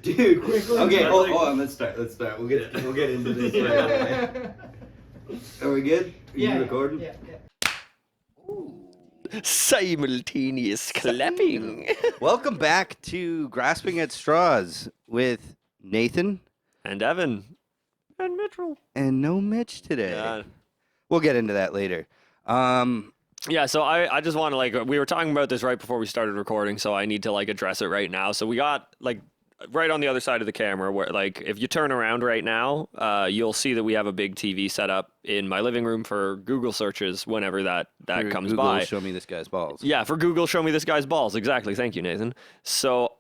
Dude. Quickly. Okay, hold on. Let's start. We'll get into this right away. Are we good? Are you recording? Yeah. Simultaneous clapping. Welcome back to Grasping at Straws with Nathan And Evan. And Mitchell. and no Mitch today. Yeah. We'll get into that later. Yeah, so I just want to, we were talking about this right before we started recording, so I need to, address it right now. So we got, right on the other side of the camera, where, if you turn around right now, you'll see that we have a big TV set up in my living room for Google searches whenever that for comes Google, by. show me this guy's balls. Yeah, for Google, show me this guy's balls. Exactly. Thank you, Nathan. So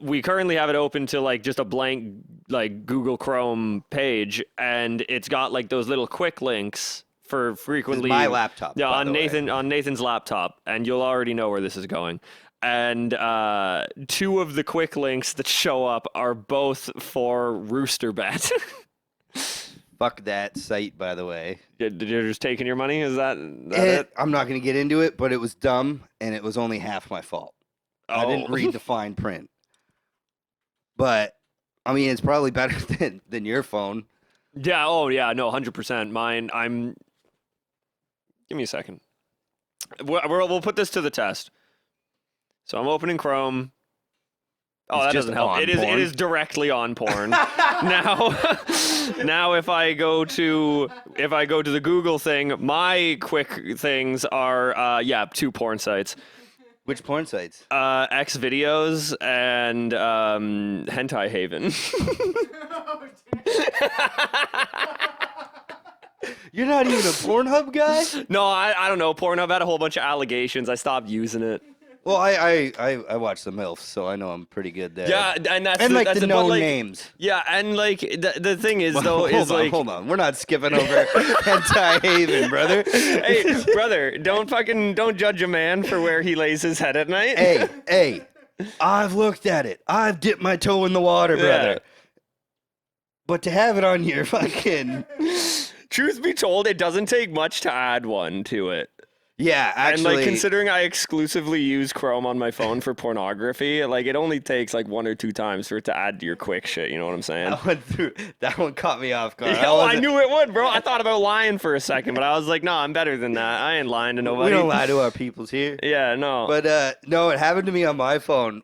we currently have it open to just a blank Google Chrome page, and it's got those little quick links for frequently. This is my laptop. Yeah, by on the way. Nathan's laptop, and you'll already know where this is going. And two of the quick links that show up are both for RoosterBet. Fuck that site, by the way. You're just taking your money? Is that it? I'm not going to get into it, but it was dumb, and it was only half my fault. I didn't Oh. read the fine print. But, I mean, it's probably better than your phone. Yeah. Oh, yeah. No, 100%. Mine. Give me a second. We'll put this to the test. So I'm opening Chrome. Oh, It's that just doesn't help. on It porn. is directly on porn. now if I go to the Google thing, my quick things are two porn sites. Which porn sites? X videos and Hentai Haven. You're not even a Pornhub guy? No, I don't know. Pornhub had a whole bunch of allegations. I stopped using it. Well, I watch the MILFs, so I know I'm pretty good there. Yeah, and that's And that's the but, no names. Yeah, and the thing is Well, though is hold on. We're not skipping over Hentai Haven, brother. hey brother, don't judge a man for where he lays his head at night. Hey, I've looked at it. I've dipped my toe in the water, brother. Yeah. But to have it on your fucking Truth be told, it doesn't take much to add one to it. yeah, actually, And considering I exclusively use Chrome on my phone for pornography, it only takes one or two times for it to add to your quick shit. You know what I'm saying? that one caught me off guard. I knew it would, bro. I thought about lying for a second, but I was like, no, I'm better than that. I ain't lying to nobody. We don't lie to our peoples here. Yeah, no. But no, it happened to me on my phone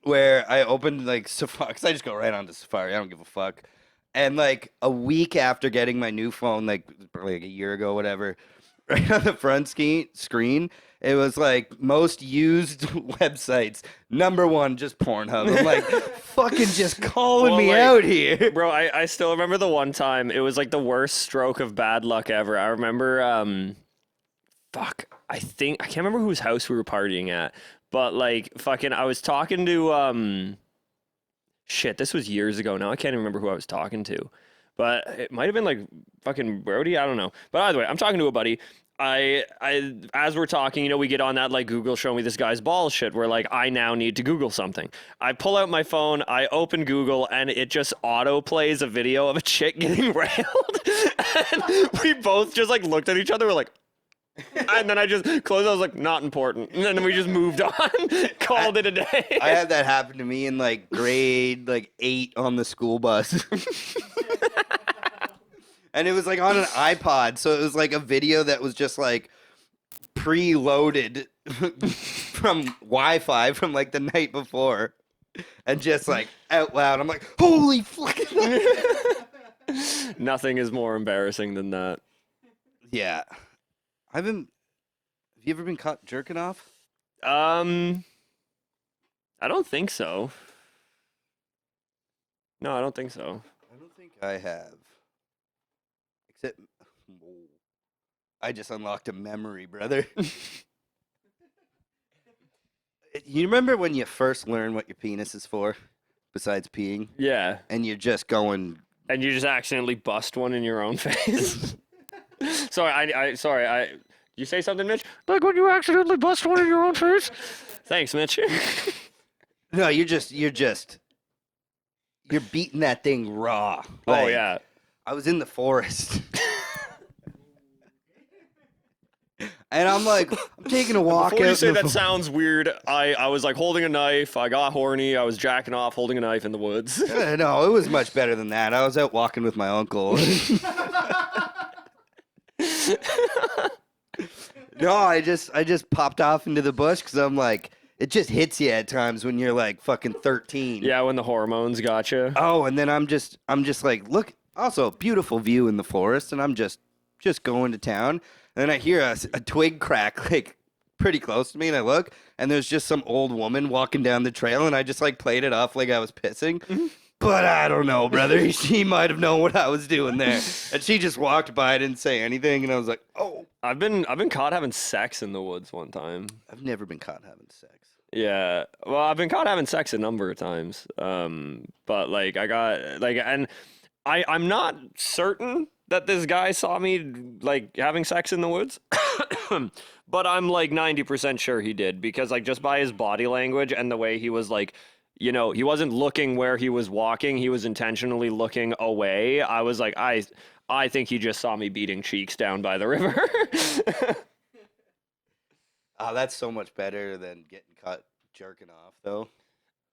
where I opened Safari, because I just go right onto Safari. I don't give a fuck. And a week after getting my new phone, probably a year ago, whatever, right on the front screen, it was most used websites. Number one, just Pornhub. I'm like, fucking just calling me out here. Bro, I still remember the one time. It was the worst stroke of bad luck ever. I remember, I can't remember whose house we were partying at, but I was talking to, shit, this was years ago now. I can't even remember who I was talking to. But it might have been fucking Brody. I don't know. But either way, I'm talking to a buddy. As we're talking, we get on that Google show me this guy's balls shit where I now need to Google something. I pull out my phone, I open Google, and it just auto plays a video of a chick getting railed. And we both just looked at each other, we're like, and then I just closed. I was like, not important. And then we just moved on, called it a day. I had that happen to me in grade 8 on the school bus. And it was on an iPod, so it was a video that was just preloaded from Wi-Fi from the night before, and just out loud. I'm like, holy fucking. Nothing is more embarrassing than that. Yeah, have you ever been caught jerking off? I don't think so. No, I don't think so. I don't think I have. Except, I just unlocked a memory, brother. You remember when you first learn what your penis is for, besides peeing, Yeah, and you're just going? and you just accidentally bust one in your own face. Sorry. You say something, Mitch? Like when you accidentally bust one in your own face? Thanks, Mitch. No, you're beating that thing raw. Oh yeah. I was in the forest. And I'm like, I'm taking a walk Before you out say in the that sounds weird, I was like holding a knife. I got horny. I was jacking off, holding a knife in the woods. No, it was much better than that. I was out walking with my uncle. No, I just popped off into the bush because I'm like, it just hits you at times when you're like fucking 13. Yeah, when the hormones got you. Oh, and then I'm just like, look, also beautiful view in the forest, and I'm just going to town, and then I hear a twig crack like pretty close to me, and I look, and there's just some old woman walking down the trail, and I just like played it off like I was pissing. But I don't know, brother. She might have known what I was doing there, and she just walked by, didn't say anything, and I was like, oh. I've been caught having sex in the woods one time. I've never been caught having sex. Yeah, well, I've been caught having sex a number of times. But like I got like, and I'm not certain that this guy saw me like having sex in the woods, but I'm like 90% sure he did because like just by his body language and the way he was like. You know, he wasn't looking where he was walking. He was intentionally looking away. I was like, I think he just saw me beating cheeks down by the river. Oh, that's so much better than getting caught jerking off, though.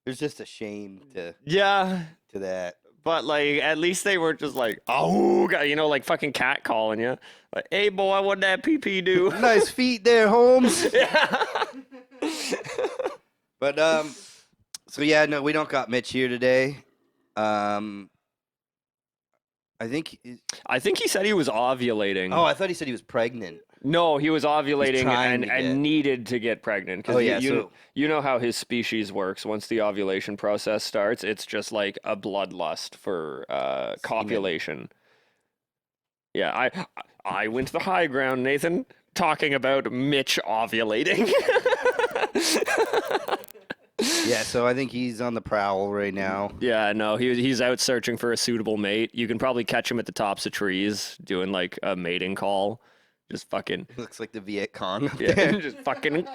There's just a shame Yeah, to that. but like at least they weren't just like, oh, you know, like fucking cat calling you. Like, hey, boy, what'd that PP do? Nice feet there, Holmes. Yeah. But so yeah, no, we don't got Mitch here today. I think. I think he said he was ovulating. Oh, I thought he said he was pregnant. No, he was ovulating trying to get- and needed to get pregnant. Because Oh, yeah, so- you know how his species works. Once the ovulation process starts, it's just like a bloodlust for copulation. Yeah, I went to the high ground, Nathan, talking about Mitch ovulating. Yeah, so I think he's on the prowl right now. Yeah, no, he's out searching for a suitable mate. You can probably catch him at the tops of trees doing like a mating call. Just fucking Looks like the Viet Cong up yeah, there. just fucking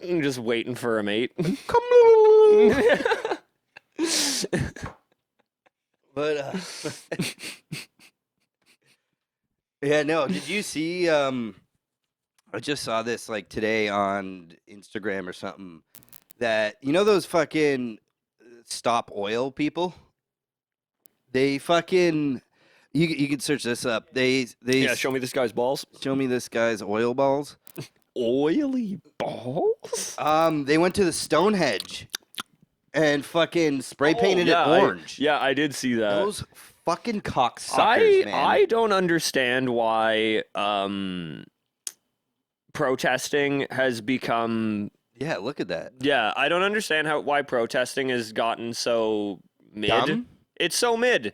and just waiting for a mate. Come on. But yeah, no. Did you see? I just saw this like today on Instagram or something. That you know those fucking stop oil people. They fucking. You can search this up. They Yeah, show me this guy's balls. show me this guy's oil balls. Oily balls? They went to the Stonehenge and fucking spray painted yeah, it orange. I did see that. Those fucking cocksuckers, man. I don't understand why protesting has become. Yeah, look at that. Yeah, I don't understand why protesting has gotten so mid. Dumb? It's so mid.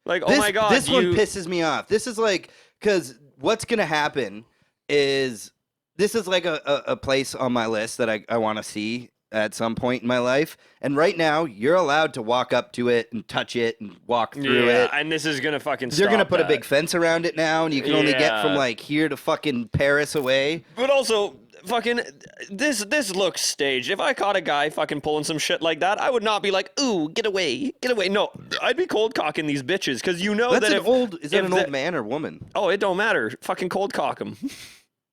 Like, This, oh my god, this one pisses me off. This is like, because what's going to happen is this is like a place on my list that I want to see at some point in my life. And right now, you're allowed to walk up to it and touch it and walk through yeah, it. and this is gonna fucking. They're going to stop put a that. big fence around it now, and you can only get from Yeah. like here to fucking Paris away. But also, fucking, this looks staged. If I caught a guy fucking pulling some shit like that, I would not be like, ooh, get away, get away. No, I'd be cold cocking these bitches because you know That's that an if, old. Is that if an old man or woman? Oh, it don't matter. Fucking cold cock them.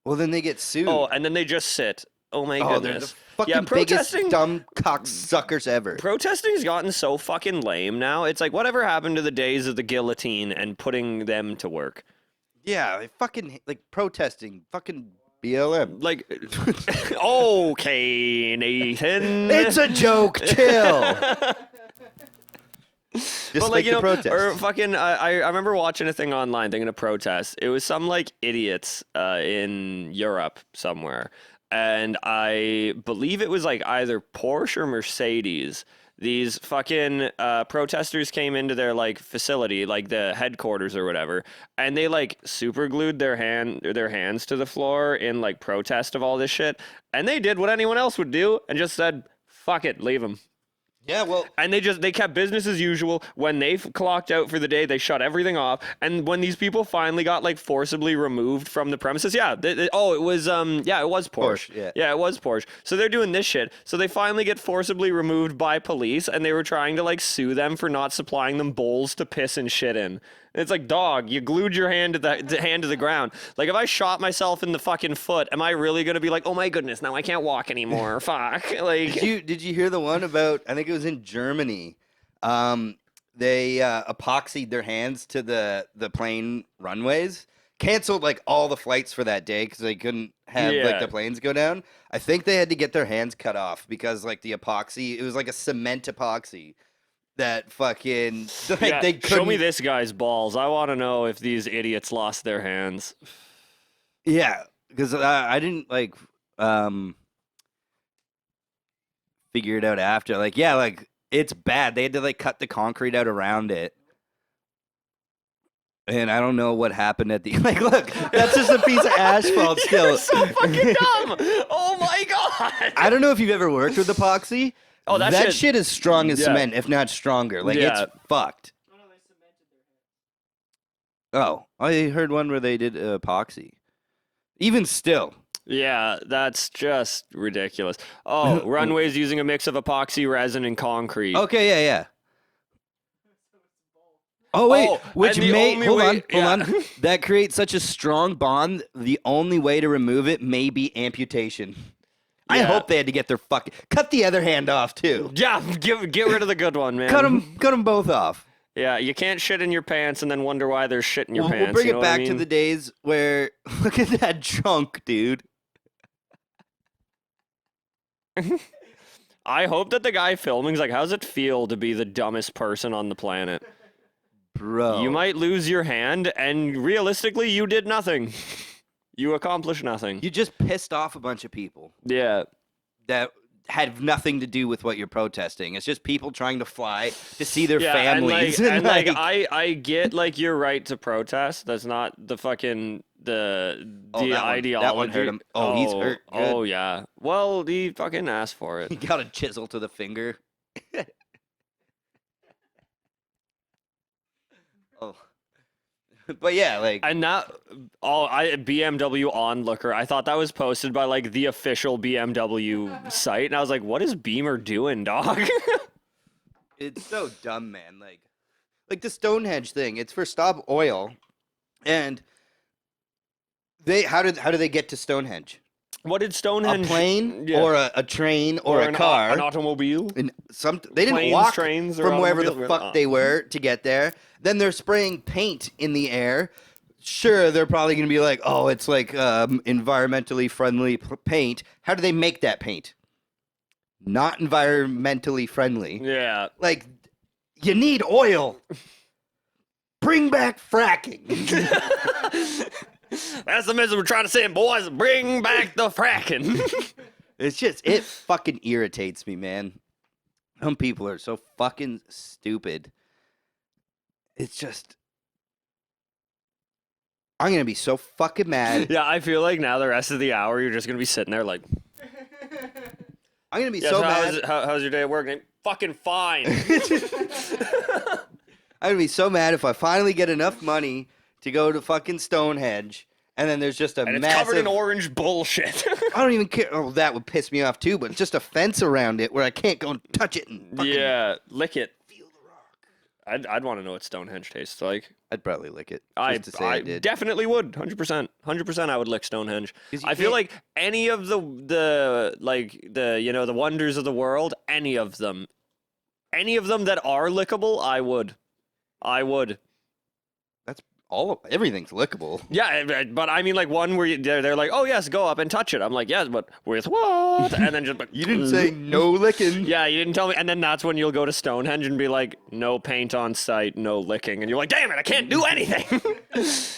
Well, then they get sued. Oh, and then they just sit. Oh my Oh, they're goodness. the fucking Yeah, biggest protesting- dumb cocksuckers ever. Protesting's gotten so fucking lame now. It's like whatever happened to the days of the guillotine and putting them to work. Yeah, they fucking like protesting. Fucking BLM. Like, okay, Nathan. It's a joke. Chill. Just But like you the know, protest. or fucking, I remember watching a thing online thinking of protests. It was some like idiots in Europe somewhere, and I believe it was like either Porsche or Mercedes. These fucking protesters came into their like facility, like the headquarters or whatever, and they like super glued their hands to the floor in like protest of all this shit, and they did what anyone else would do and just said, "Fuck it, leave them." Yeah, well, And they kept business as usual. When they clocked out for the day, they shut everything off. And when these people finally got like forcibly removed from the premises, it was Porsche. yeah. It was Porsche. So they're doing this shit. So they finally get forcibly removed by police, and they were trying to like sue them for not supplying them bowls to piss and shit in. It's like, dog, you glued your hand to the ground. Like, if I shot myself in the fucking foot, am I really gonna be like, oh my goodness, now I can't walk anymore? Fuck. Like, Did you hear the one about? I think it was in Germany. They epoxied their hands to the plane runways. Canceled like all the flights for that day because they couldn't have like Yeah. the planes go down. I think they had to get their hands cut off because like the epoxy, it was like a cement epoxy that fucking like yeah, they couldn't. show me this guy's balls. I want to know if these idiots lost their hands. Yeah, because I didn't like figure it out after. Like, yeah, like it's bad. They had to like cut the concrete out around it. And I don't know what happened at the like. Look, that's just a piece of asphalt still. You're so fucking dumb. Oh my god. I don't know if you've ever worked with epoxy. Oh, that shit is strong as Yeah. cement, if not stronger. Like Yeah. it's fucked. Oh, I heard one where they did epoxy. Even still, Yeah, that's just ridiculous. Oh, runways using a mix of epoxy resin and concrete. okay, yeah. Oh wait, Oh, which and the may only hold way- on. yeah. That creates such a strong bond. The only way to remove it may be amputation. I Yeah. hope they had to get their fucking cut the other hand off too. Yeah, get rid of the good one, man. Cut them both off. Yeah, you can't shit in your pants and then wonder why there's shit in your pants. We'll bring you it know what I back to mean? the days where look at that chunk, dude. I hope that the guy filming's like, how's it feel to be the dumbest person on the planet? Bro. You might lose your hand, and realistically, you did nothing. You accomplished nothing. You just pissed off a bunch of people Yeah. that had nothing to do with what you're protesting. It's just people trying to fly to see their Yeah, families. and like I get like your right to protest. That's not the fucking the Oh, that one- ideology. that one hurt him. Oh, he's hurt. Good. Oh yeah. Well, he fucking asked for He it. got a chisel to the finger. Oh. But yeah, like And that BMW onlooker. I thought that was posted by like the official BMW site, and I was like, what is Beamer doing, dog? it's so dumb, man. Like the Stonehenge thing. It's for Stop Oil, and they how do they get to Stonehenge? What did Stonehenge? A plane Yeah. or a train or a car? an automobile. And they didn't Planes, walk trains, or from wherever the automobiles? fuck they were to get there. Then they're spraying paint in the air. Sure, they're probably gonna be like, "Oh, it's like environmentally friendly paint." How do they make that paint? Not environmentally friendly. Yeah. Like, you need oil. Bring back fracking. That's the message we're trying to say, boys. Bring back the fracking. It's just it fucking irritates me, man. Some people are so fucking stupid. It's just I'm gonna be so fucking mad. Yeah, I feel like now the rest of the hour you're just gonna be sitting there like, I'm gonna be yes, so how's, mad. how's your day at work? And, fucking fine. I'm gonna be so mad if I finally get enough money to go to fucking Stonehenge, and then there's just a And it's massive. covered in orange bullshit. I don't even care. Oh, that would piss me off too. But just a fence around it where I can't go and touch it and fucking Yeah, lick it. feel the rock. I'd want to know what Stonehenge tastes like. I'd probably lick it I just to say I did. definitely would. 100%. 100% I would lick Stonehenge. 'Cause you I feel can't- like any of the the wonders of the world, any of them that are lickable, I would. That's everything's lickable. Yeah, but I mean like one where they're like, "Oh, yes, go up and touch it." I'm like, "Yes, but with what?" And then just You didn't say no licking. Yeah, you didn't tell me. And then that's when you'll go to Stonehenge and be like, "No paint on site, no licking." And you're like, "Damn it, I can't do anything."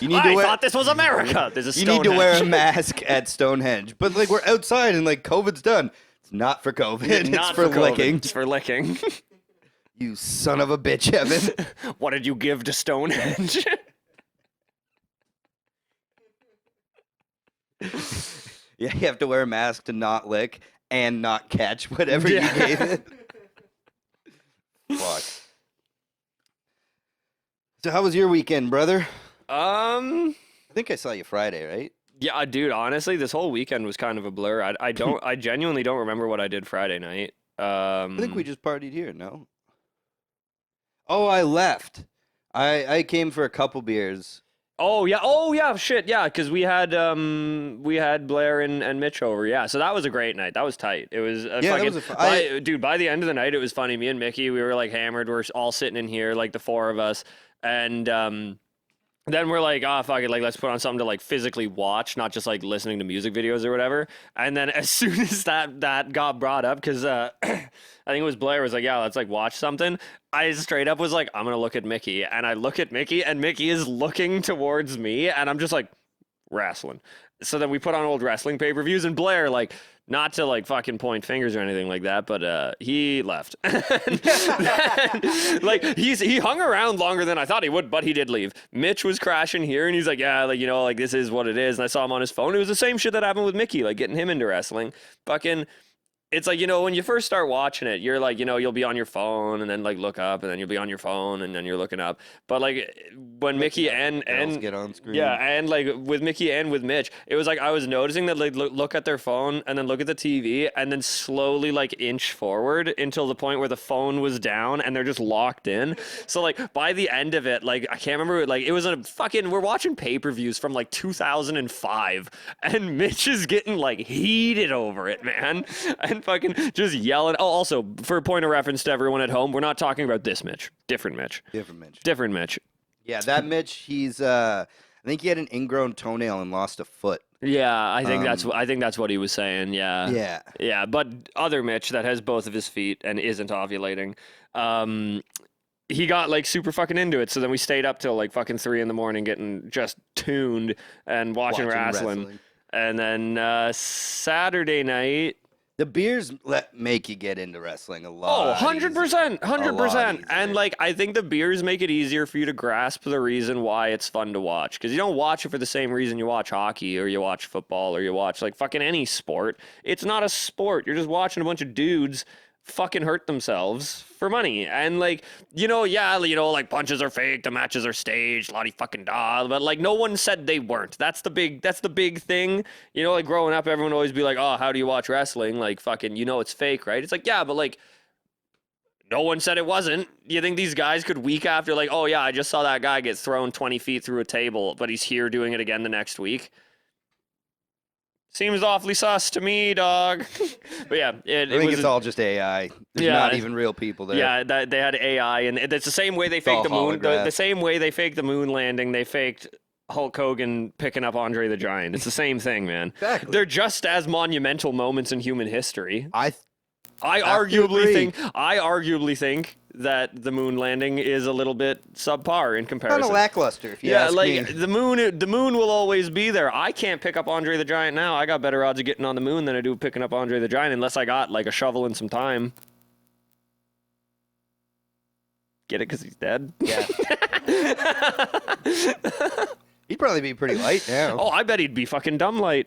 You need to I wear. thought this was America. This is You need to wear a Stonehenge. mask at Stonehenge, but like we're outside and like COVID's done. It's not for COVID. It's Not for COVID, licking. It's for licking. You son of a bitch, Evan. What did you give to Stonehenge? Yeah, you have to wear a mask to not lick and not catch whatever Yeah. you gave it. Fuck. So how was your weekend, brother? I think I saw you Friday, right? Yeah, dude. Honestly, this whole weekend was kind of a blur. I don't. I genuinely don't remember what I did Friday night. I think we just partied here, no? Oh, I left. I came for a couple beers. Oh yeah, shit, yeah, because we had Blair and Mitch over, yeah. So that was a great night. That was tight. It was Yeah, that fucking was a dude. By the end of the night, it was funny. Me and Mickey, we were like hammered. We're all sitting in here, like the four of us, and then we're like, oh fuck it, like let's put on something to like physically watch, not just like listening to music videos or whatever. And then as soon as that got brought up, because I think it was Blair was like, yeah, let's like watch something. I straight up was like, I'm gonna look at Mickey, and I look at Mickey, and Mickey is looking towards me, and I'm just like, wrestling. So then we put on old wrestling pay-per-views, and Blair, like, not to like fucking point fingers or anything like that, but he left. Like he hung around longer than I thought he would, but he did leave. Mitch was crashing here, and he's like, yeah, like, you know, like this is what it is. And I saw him on his phone. It was the same shit that happened with Mickey, like getting him into wrestling. Fucking, it's like, you know, when you first start watching it, you're like, you know, you'll be on your phone and then like look up, and then you'll be on your phone and then you're looking up. But like when Mickey and get on screen. yeah, and like with Mickey and with Mitch, it was like I was noticing that like look at their phone and then look at the TV and then slowly like inch forward until the point where the phone was down and they're just locked in. So like by the end of it, like I can't remember, like it was a fucking, we're watching pay-per-views from like 2005, and Mitch is getting like heated over it, man, and fucking just yelling. Oh, also for a point of reference to everyone at home, we're not talking about this Mitch, different Mitch. Yeah, that Mitch, he's I think he had an ingrown toenail and lost a foot. Yeah, I think that's what he was saying. Yeah. Yeah. Yeah, but other Mitch that has both of his feet and isn't ovulating, he got like super fucking into it. So then we stayed up till like fucking 3 a.m. getting just tuned and watching wrestling. And then Saturday night, the beers make you get into wrestling a lot. Oh, 100%. 100%. And easier. like, I think the beers make it easier for you to grasp the reason why it's fun to watch. Because you don't watch it for the same reason you watch hockey or you watch football or you watch like fucking any sport. It's not a sport. You're just watching a bunch of dudes fucking hurt themselves for money. And like, you know, yeah, you know, like punches are fake, the matches are staged, lottie fucking da, but like no one said they weren't. That's the big thing. You know, like growing up, everyone would always be like, oh, how do you watch wrestling? Like fucking, you know, it's fake, right? It's like, yeah, but like no one said it wasn't. You think these guys could week after like, oh yeah, I just saw that guy get thrown 20 feet through a table, but he's here doing it again the next week? Seems awfully sus to me, dog. But yeah, I think it's all just AI. There's not even real people there. Yeah, they had AI, and it's the same way they faked the moon. The same way they faked the moon landing, they faked Hulk Hogan picking up Andre the Giant. It's the same thing, man. Exactly. They're just as monumental moments in human history. I arguably think that the moon landing is a little bit subpar in comparison. Kind of lackluster, if you ask me. The moon will always be there. I can't pick up Andre the Giant now. I got better odds of getting on the moon than I do picking up Andre the Giant, unless I got like a shovel and some time. Get it? Because he's dead. Yeah. He'd probably be pretty light now. Oh, I bet he'd be fucking dumb light.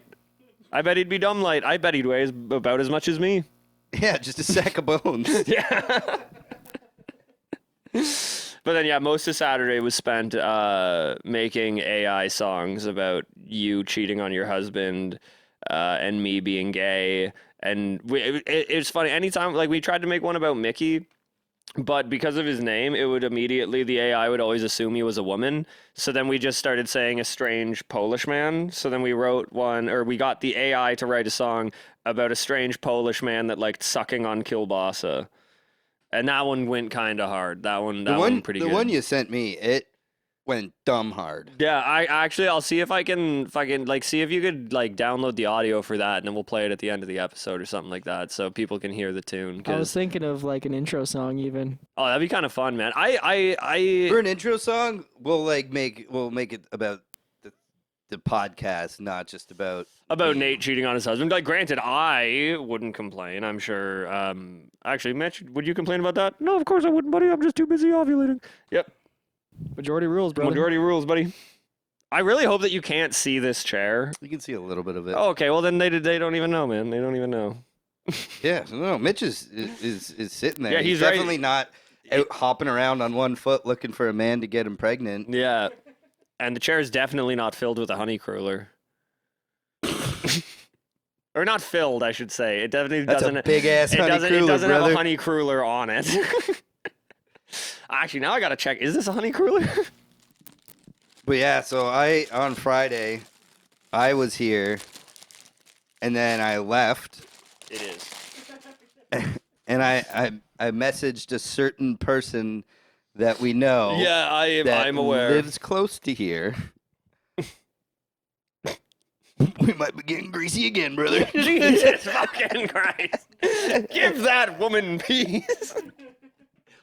I bet he'd weigh about as much as me. Yeah, just a sack of bones. Yeah. But then, yeah, most of Saturday was spent making AI songs about you cheating on your husband and me being gay. And it was funny. Anytime, like, we tried to make one about Mickey, but because of his name, it would immediately, the AI would always assume he was a woman. So then we just started saying a strange Polish man. So then we wrote one, or we got the AI to write a song about a strange Polish man that liked sucking on kielbasa. And that one went kind of hard. That one pretty good. The one you sent me, it went dumb hard. Yeah, I'll see if I can fucking like see if you could like download the audio for that, and then we'll play it at the end of the episode or something like that, so people can hear the tune. I was thinking of like an intro song even. Oh, that'd be kind of fun, man. For an intro song, we'll make it about the podcast, not just about Nate cheating on his husband. Like, granted, I wouldn't complain. I'm sure. Actually, Mitch, would you complain about that? No, of course I wouldn't, buddy. I'm just too busy ovulating. Yep. Majority rules, brother. Majority rules, buddy. I really hope that you can't see this chair. You can see a little bit of it. Oh, okay, well then they don't even know, man. They don't even know. Yeah, no, Mitch is sitting there. Yeah, he's definitely not out hopping around on one foot looking for a man to get him pregnant. Yeah. And the chair is definitely not filled with a honey cruller. Or not filled, I should say. It definitely doesn't. That's a big ass honey cruller, It doesn't brother. have a honey cruller on it. Actually, now I gotta check. Is this a honey cruller? But yeah, so on Friday, I was here, and then I left, It is. and I messaged a certain person that we know. Yeah, that I'm aware. lives close to here. We might be getting greasy again, brother. Jesus fucking Christ. Give that woman peace.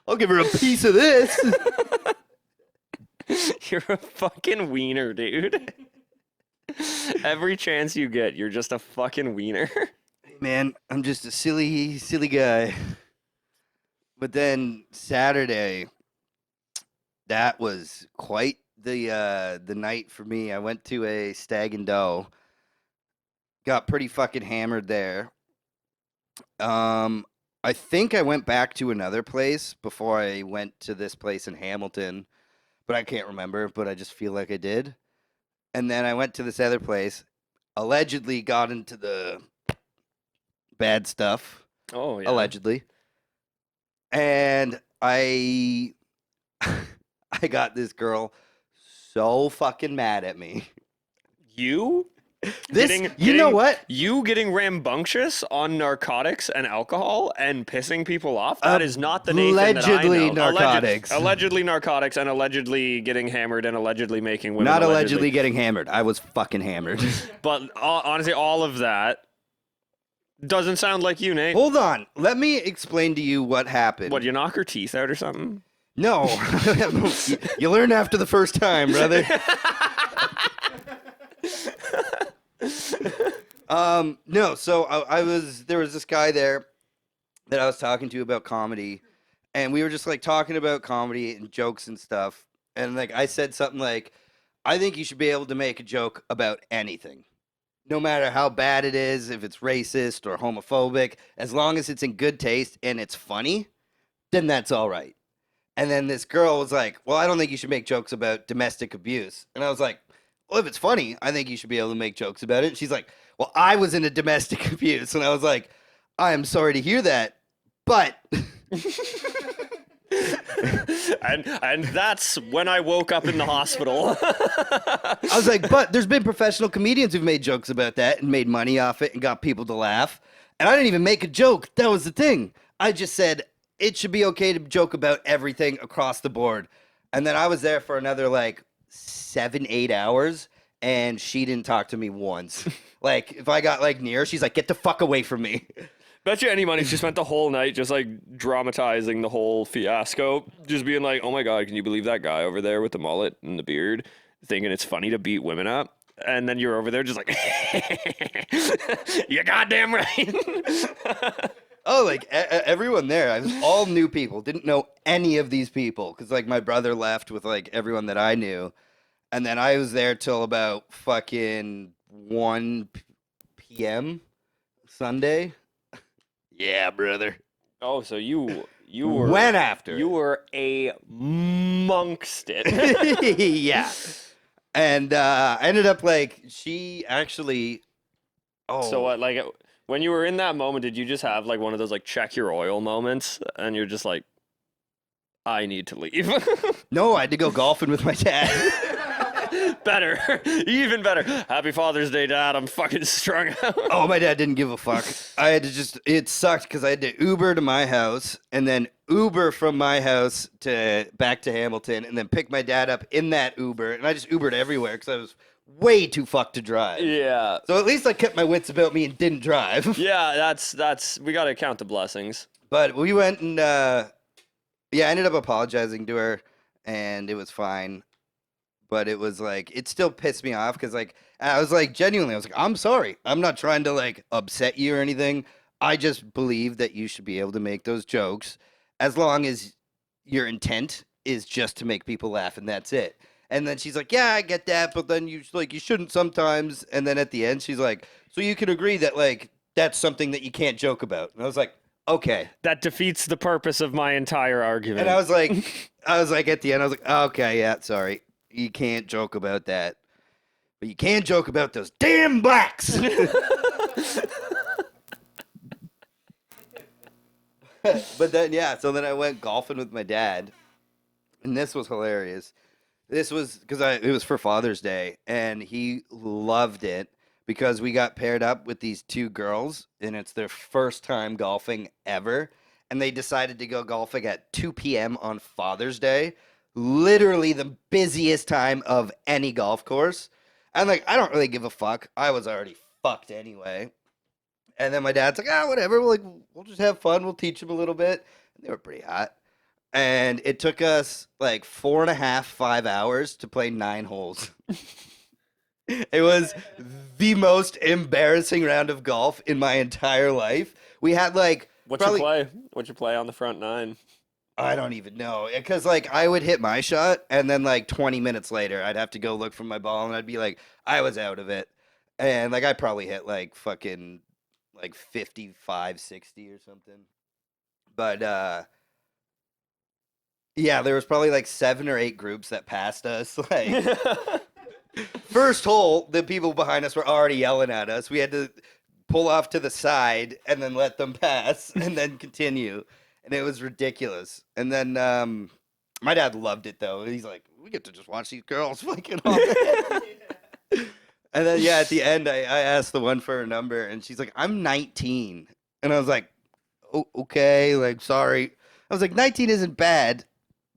I'll give her a piece of this. You're a fucking wiener, dude. Every chance you get, you're just a fucking wiener. Man, I'm just a silly guy. But then Saturday, that was quite the night for me. I went to a Stag and Doe. Got pretty fucking hammered there. I think I went back to another place before I went to this place in Hamilton, but I can't remember, but I just feel like I did. And then I went to this other place, allegedly got into the bad stuff, Oh, yeah. allegedly. And I I got this girl so fucking mad at me. You? You know what? You getting rambunctious on narcotics and alcohol and pissing people off? That is not the Nathan that I Allegedly know. narcotics. Allegedly narcotics and allegedly getting hammered and allegedly making women. Not allegedly getting hammered. I was fucking hammered. But honestly, all of that doesn't sound like you, Nate. Hold on. Let me explain to you what happened. What, you knock her teeth out or something? No. You learn after the first time, brother. No, so there was this guy there that I was talking to about comedy, and we were just like talking about comedy and jokes and stuff. And like I said something like, I think you should be able to make a joke about anything. No matter how bad it is, if it's racist or homophobic, as long as it's in good taste and it's funny, then that's all right. And then this girl was like, well, I don't think you should make jokes about domestic abuse. And I was like, well, if it's funny, I think you should be able to make jokes about it. And she's like, well, I was in a domestic abuse. And I was like, I am sorry to hear that, but... and that's when I woke up in the hospital. I was like, but there's been professional comedians who've made jokes about that and made money off it and got people to laugh. And I didn't even make a joke. That was the thing. I just said it should be okay to joke about everything across the board. And then I was there for another like 7-8 hours, and she didn't talk to me once. Like if I got like near, she's like, get the fuck away from me. Bet you any money she spent the whole night just like dramatizing the whole fiasco, just being like, oh my god, can you believe that guy over there with the mullet and the beard thinking it's funny to beat women up? And then you're over there just like, you're goddamn right. Oh, like everyone there, I was all new people, didn't know any of these people because like my brother left with like everyone that I knew, and then I was there till about fucking 1 p.m. Sunday. Yeah, brother. Oh, so you were When after? you were a monkst it. Yeah. And I ended up like she actually. Oh. So what, like when you were in that moment, did you just have like one of those like check your oil moments, and you're just like, I need to leave? No, I had to go golfing with my dad. Better, even better. Happy Father's Day, Dad. I'm fucking strung out. Oh, my dad didn't give a fuck. I had to it sucked because I had to Uber to my house and then Uber from my house back to Hamilton and then pick my dad up in that Uber. And I just Ubered everywhere because I was way too fucked to drive. Yeah. So at least I kept my wits about me and didn't drive. Yeah, that's we gotta count the blessings. But we went and, I ended up apologizing to her and it was fine. But it was like, it still pissed me off because, like, I was like, genuinely, I was like, I'm sorry. I'm not trying to, like, upset you or anything. I just believe that you should be able to make those jokes as long as your intent is just to make people laugh and that's it. And then she's like, yeah, I get that, but then you shouldn't sometimes. And then at the end, she's like, so you can agree that, like, that's something that you can't joke about. And I was like, okay. That defeats the purpose of my entire argument. And I was like, at the end, I was like, okay, yeah, sorry. You can't joke about that. But you can joke about those damn blacks. But then, yeah, so then I went golfing with my dad. and this was hilarious. This was because it was for Father's Day, and he loved it because we got paired up with these two girls, and it's their first time golfing ever, and they decided to go golfing at 2 p.m. on Father's Day, literally the busiest time of any golf course. And like, I don't really give a fuck. I was already fucked anyway. And then my dad's like, whatever. We'll just have fun. We'll teach them a little bit. And they were pretty hot. And it took us like 4.5, 5 hours to play 9 holes. It was the most embarrassing round of golf in my entire life. We had like What'd you play? What'd you play on the front 9? I don't even know. Because like I would hit my shot and then like 20 minutes later I'd have to go look for my ball and I'd be like, I was out of it. And like I probably hit like fucking like 55, 60 or something. But yeah, there was probably like 7 or 8 groups that passed us. Like first hole, the people behind us were already yelling at us. We had to pull off to the side and then let them pass and then continue. And it was ridiculous. And then my dad loved it though. He's like, we get to just watch these girls fucking all day. And then yeah, at the end I asked the one for her number and she's like, I'm 19. And I was like, oh, okay, like sorry. I was like, 19 isn't bad,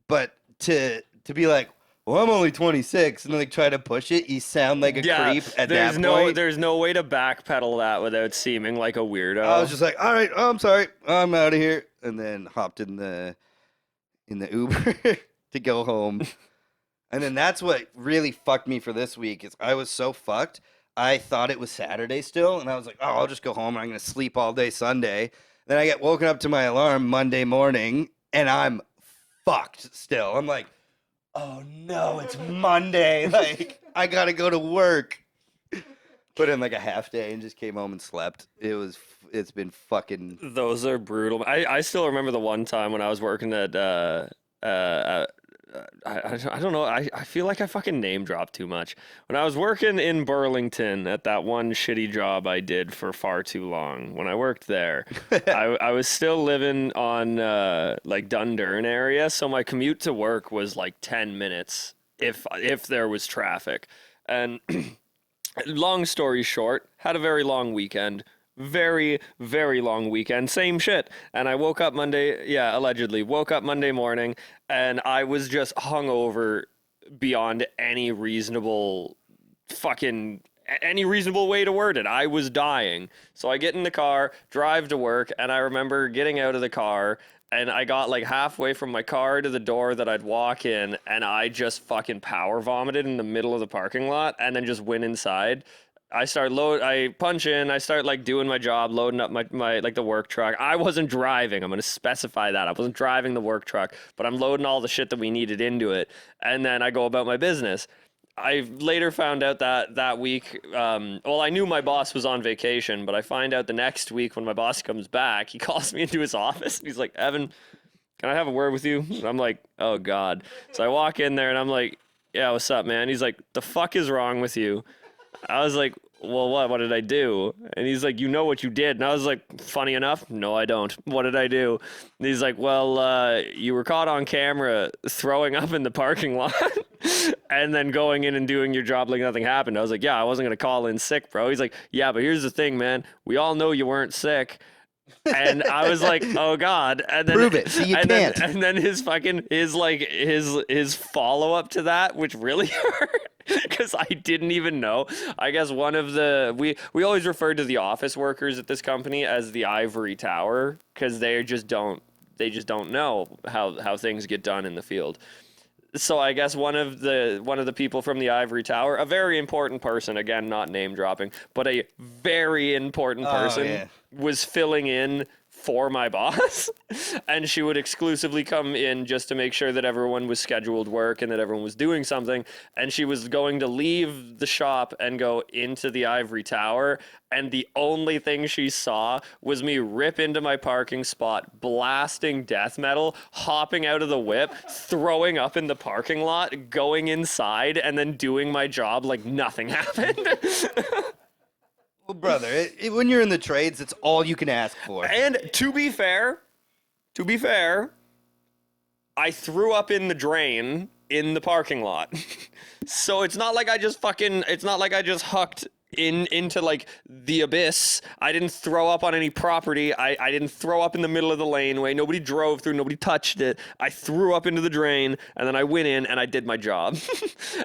but to be like, well, I'm only 26, and then like try to push it, you sound like a creep at that point. There's no way to backpedal that without seeming like a weirdo. I was just like, all right, I'm sorry, I'm out of here, and then hopped in the Uber to go home. And then that's what really fucked me for this week is I was so fucked. I thought it was Saturday still, and I was like, oh, I'll just go home and I'm gonna sleep all day Sunday. Then I get woken up to my alarm Monday morning, and I'm fucked still. I'm like, oh no, it's Monday. Like, I gotta go to work. Put in like a half day and just came home and slept. It's been fucking. Those are brutal. I still remember the one time when I was working at I don't know. I feel like I fucking name dropped too much. When I was working in Burlington at that one shitty job I did for far too long, when I worked there, I was still living on like Dundurn area, so my commute to work was like 10 minutes if there was traffic. And long story short, had a very long weekend. Very, very long weekend. Same shit. And I woke up allegedly woke up Monday morning and I was just hungover beyond any reasonable way to word it. I was dying. So I get in the car, drive to work, and I remember getting out of the car and I got like halfway from my car to the door that I'd walk in and I just fucking power vomited in the middle of the parking lot and then just went inside. I punch in, I start like doing my job, loading up my like the work truck. I wasn't driving. I'm going to specify that. I wasn't driving the work truck, but I'm loading all the shit that we needed into it. And then I go about my business. I later found out that week, I knew my boss was on vacation, but I find out the next week when my boss comes back, he calls me into his office and he's like, Evan, can I have a word with you? And I'm like, oh God. So I walk in there and I'm like, yeah, what's up, man? He's like, the fuck is wrong with you? I was like, well, what did I do? And he's like, you know what you did. And I was like, funny enough, no, I don't. What did I do? And he's like, well, you were caught on camera throwing up in the parking lot and then going in and doing your job like nothing happened. I was like, yeah, I wasn't going to call in sick, bro. He's like, yeah, but here's the thing, man. We all know you weren't sick. And I was like, oh God. And then, prove it. See, you can't. And then his follow-up to that, which really hurt. Because I didn't even know. I guess one of we always referred to the office workers at this company as the ivory tower because they just don't know how things get done in the field. So I guess one of the people from the ivory tower, a very important person, again not name dropping, but a very important person was filling in for my boss, and she would exclusively come in just to make sure that everyone was scheduled work and that everyone was doing something, and she was going to leave the shop and go into the ivory tower, and the only thing she saw was me rip into my parking spot, blasting death metal, hopping out of the whip, throwing up in the parking lot, going inside, and then doing my job like nothing happened. Well, brother, when you're in the trades, it's all you can ask for. And to be fair, I threw up in the drain in the parking lot. So it's not like I just hucked into like the abyss. I didn't throw up on any property. I didn't throw up in the middle of the laneway. Nobody drove through, nobody touched it. I threw up into the drain and then I went in and I did my job.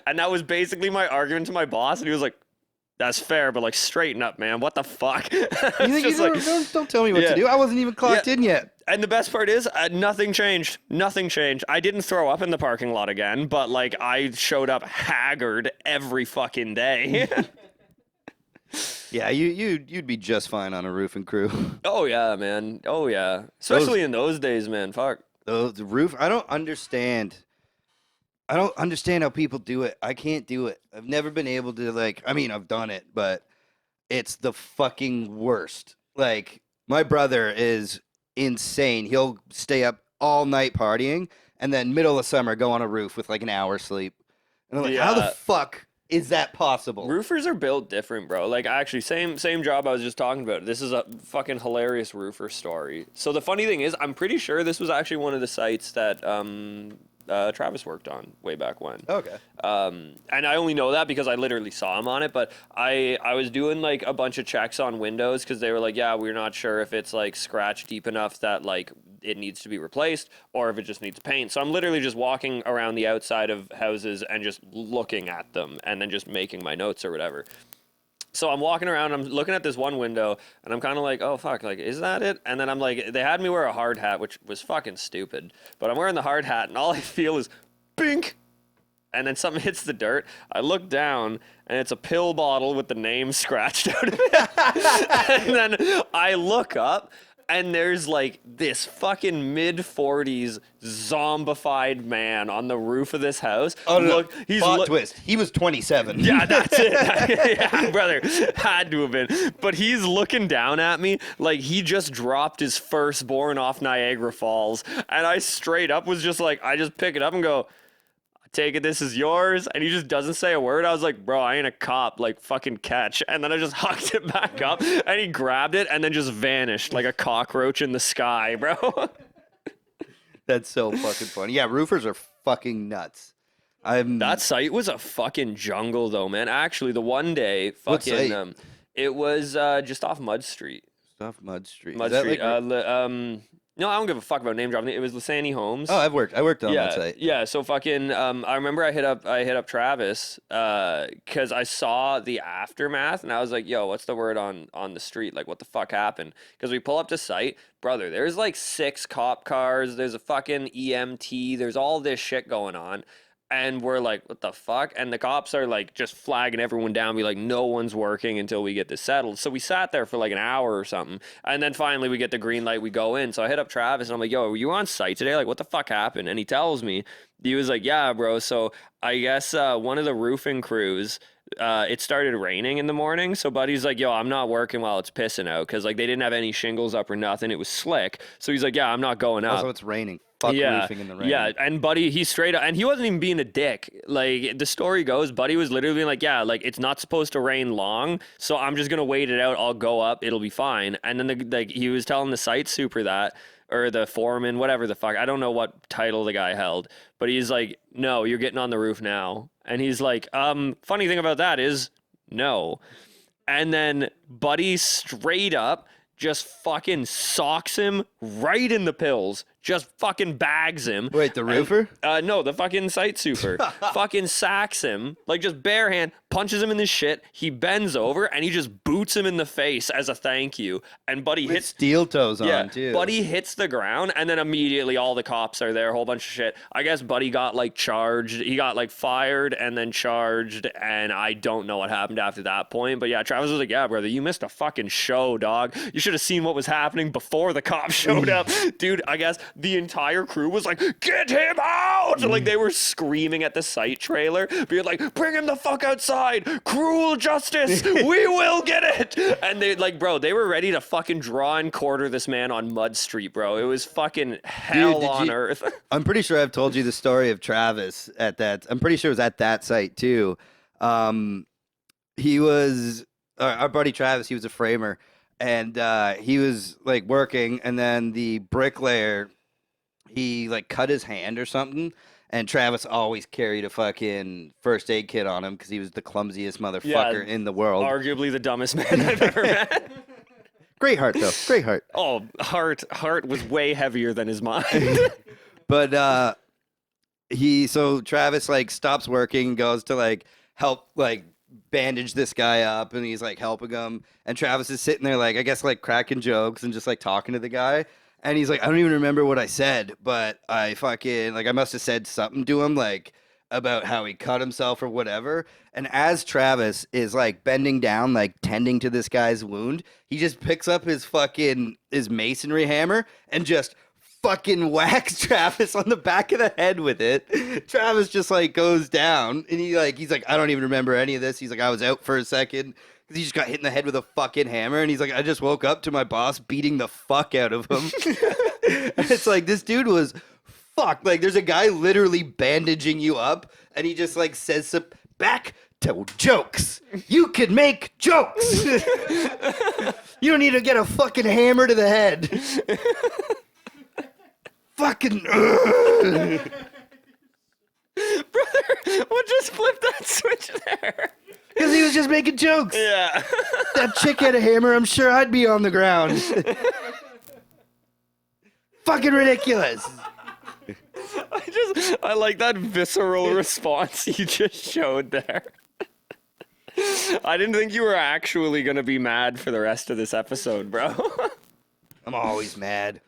And that was basically my argument to my boss, and he was like, that's fair, but like straighten up, man. What the fuck? You think Just don't tell me what Yeah. to do. I wasn't even clocked in yet. And the best part is, nothing changed. Nothing changed. I didn't throw up in the parking lot again, but like I showed up haggard every fucking day. Yeah, you'd be just fine on a roofing crew. Oh yeah, man. Oh yeah. Especially in those days, man. Fuck. The roof. I don't understand how people do it. I can't do it. I've never been able to like. I mean, I've done it, but it's the fucking worst. Like my brother is insane. He'll stay up all night partying, and then middle of summer go on a roof with like an hour sleep. And I'm like, how the Yeah. fuck is that possible? Roofers are built different, bro. Like actually, same job I was just talking about. This is a fucking hilarious roofer story. So the funny thing is, I'm pretty sure this was actually one of the sites that Travis worked on way back when. Okay. And I only know that because I literally saw him on it. But I was doing like a bunch of checks on windows because they were like, yeah, we're not sure if it's like scratched deep enough that like it needs to be replaced or if it just needs paint. So I'm literally just walking around the outside of houses and just looking at them and then just making my notes or whatever. So I'm walking around, I'm looking at this one window, and I'm kind of like, oh, fuck, like, is that it? And then I'm like, they had me wear a hard hat, which was fucking stupid. But I'm wearing the hard hat, and all I feel is, bink! And then something hits the dirt. I look down, and it's a pill bottle with the name scratched out of it. And then I look up, and there's like this fucking mid-40s zombified man on the roof of this house. Oh, no, Look, he's plot twist. He was 27. yeah, that's it. Yeah, brother, had to have been. But he's looking down at me like he just dropped his firstborn off Niagara Falls. And I straight up was just like, I just pick it up and go, I take it this is yours. And he just doesn't say a word. I was like, bro, I ain't a cop. Like, fucking catch. And then I just hucked it back up and he grabbed it and then just vanished like a cockroach in the sky, bro. That's so fucking funny. Yeah, roofers are fucking nuts. That site was a fucking jungle, though, man. Actually, the one day, What site? it was just off Mud Street. Stuff Mud Street. Mud Is that Street. like, No, I don't give a fuck about name dropping. It was Lissani Homes. oh, I worked on yeah, that site. yeah. So fucking, I remember I hit up Travis, because I saw the aftermath, and I was like, "Yo, what's the word on the street? Like, what the fuck happened?" Because we pull up to site, brother. There's like 6 cop cars. There's a fucking EMT. There's all this shit going on. And we're like, what the fuck? And the cops are like just flagging everyone down, be like, no one's working until we get this settled. So we sat there for like an hour or something. And then finally we get the green light, we go in. So I hit up Travis and I'm like, yo, were you on site today? Like, what the fuck happened? And he tells me, he was like, yeah, bro. So I guess one of the roofing crews, it started raining in the morning. So buddy's like, yo, I'm not working while it's pissing out. Cause like they didn't have any shingles up or nothing. It was slick. So he's like, yeah, I'm not going up. Also, it's raining. Fuck roofing in the rain. Yeah, and Buddy, he straight up, and he wasn't even being a dick. Like, the story goes, Buddy was literally being like, yeah, like, it's not supposed to rain long, so I'm just going to wait it out. I'll go up. It'll be fine. And then, he was telling the site super that, or the foreman, whatever the fuck. I don't know what title the guy held, but he's like, no, you're getting on the roof now. And he's like, funny thing about that is, no. And then Buddy straight up just fucking socks him right in the pills. Just fucking bags him. Wait, the roofer? No, the fucking site super. Fucking sacks him, like just bare hand, punches him in the shit. He bends over and he just boots him in the face as a thank you. And Buddy With hits steel toes yeah, on, too. Buddy hits the ground, and then immediately all the cops are there, a whole bunch of shit. I guess Buddy got like charged. He got like fired and then charged, and I don't know what happened after that point. But yeah, Travis was like, yeah, brother, you missed a fucking show, dog. You should have seen what was happening before the cops showed up. Dude, I guess the entire crew was like, get him out! Like, they were screaming at the site trailer, being like, bring him the fuck outside! Cruel justice! We will get it! And they, like, bro, they were ready to fucking draw and quarter this man on Mud Street, bro. It was fucking hell did on you- earth. I'm pretty sure I've told you the story of Travis at that. I'm pretty sure it was at that site, too. He was, our buddy Travis, he was a framer. And he was, like, working, and then the bricklayer he like cut his hand or something. And Travis always carried a fucking first aid kit on him because he was the clumsiest motherfucker in the world. Arguably the dumbest man I've ever met. Great heart, though. Great heart. Oh, heart was way heavier than his mind. But so Travis like stops working, goes to like help like bandage this guy up, and he's like helping him. And Travis is sitting there like I guess like cracking jokes and just like talking to the guy. And he's like, I don't even remember what I said, but I fucking like I must have said something to him like about how he cut himself or whatever. And as Travis is like bending down, like tending to this guy's wound, he just picks up his masonry hammer and just fucking whacks Travis on the back of the head with it. Travis just like goes down, and he's like, I don't even remember any of this. He's like, I was out for a second. He just got hit in the head with a fucking hammer, and he's like, I just woke up to my boss beating the fuck out of him. And it's like, this dude was fucked. Like, there's a guy literally bandaging you up, and he just like says some back to jokes. You can make jokes. You don't need to get a fucking hammer to the head. Fucking. Brother, what just flipped that switch there? Because he was just making jokes. Yeah. That chick had a hammer, I'm sure I'd be on the ground. Fucking ridiculous. I like that visceral response you just showed there. I didn't think you were actually going to be mad for the rest of this episode, bro. I'm always mad.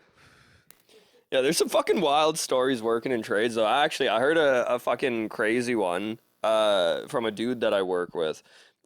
Yeah, there's some fucking wild stories working in trades, though. I heard a fucking crazy one from a dude that I work with.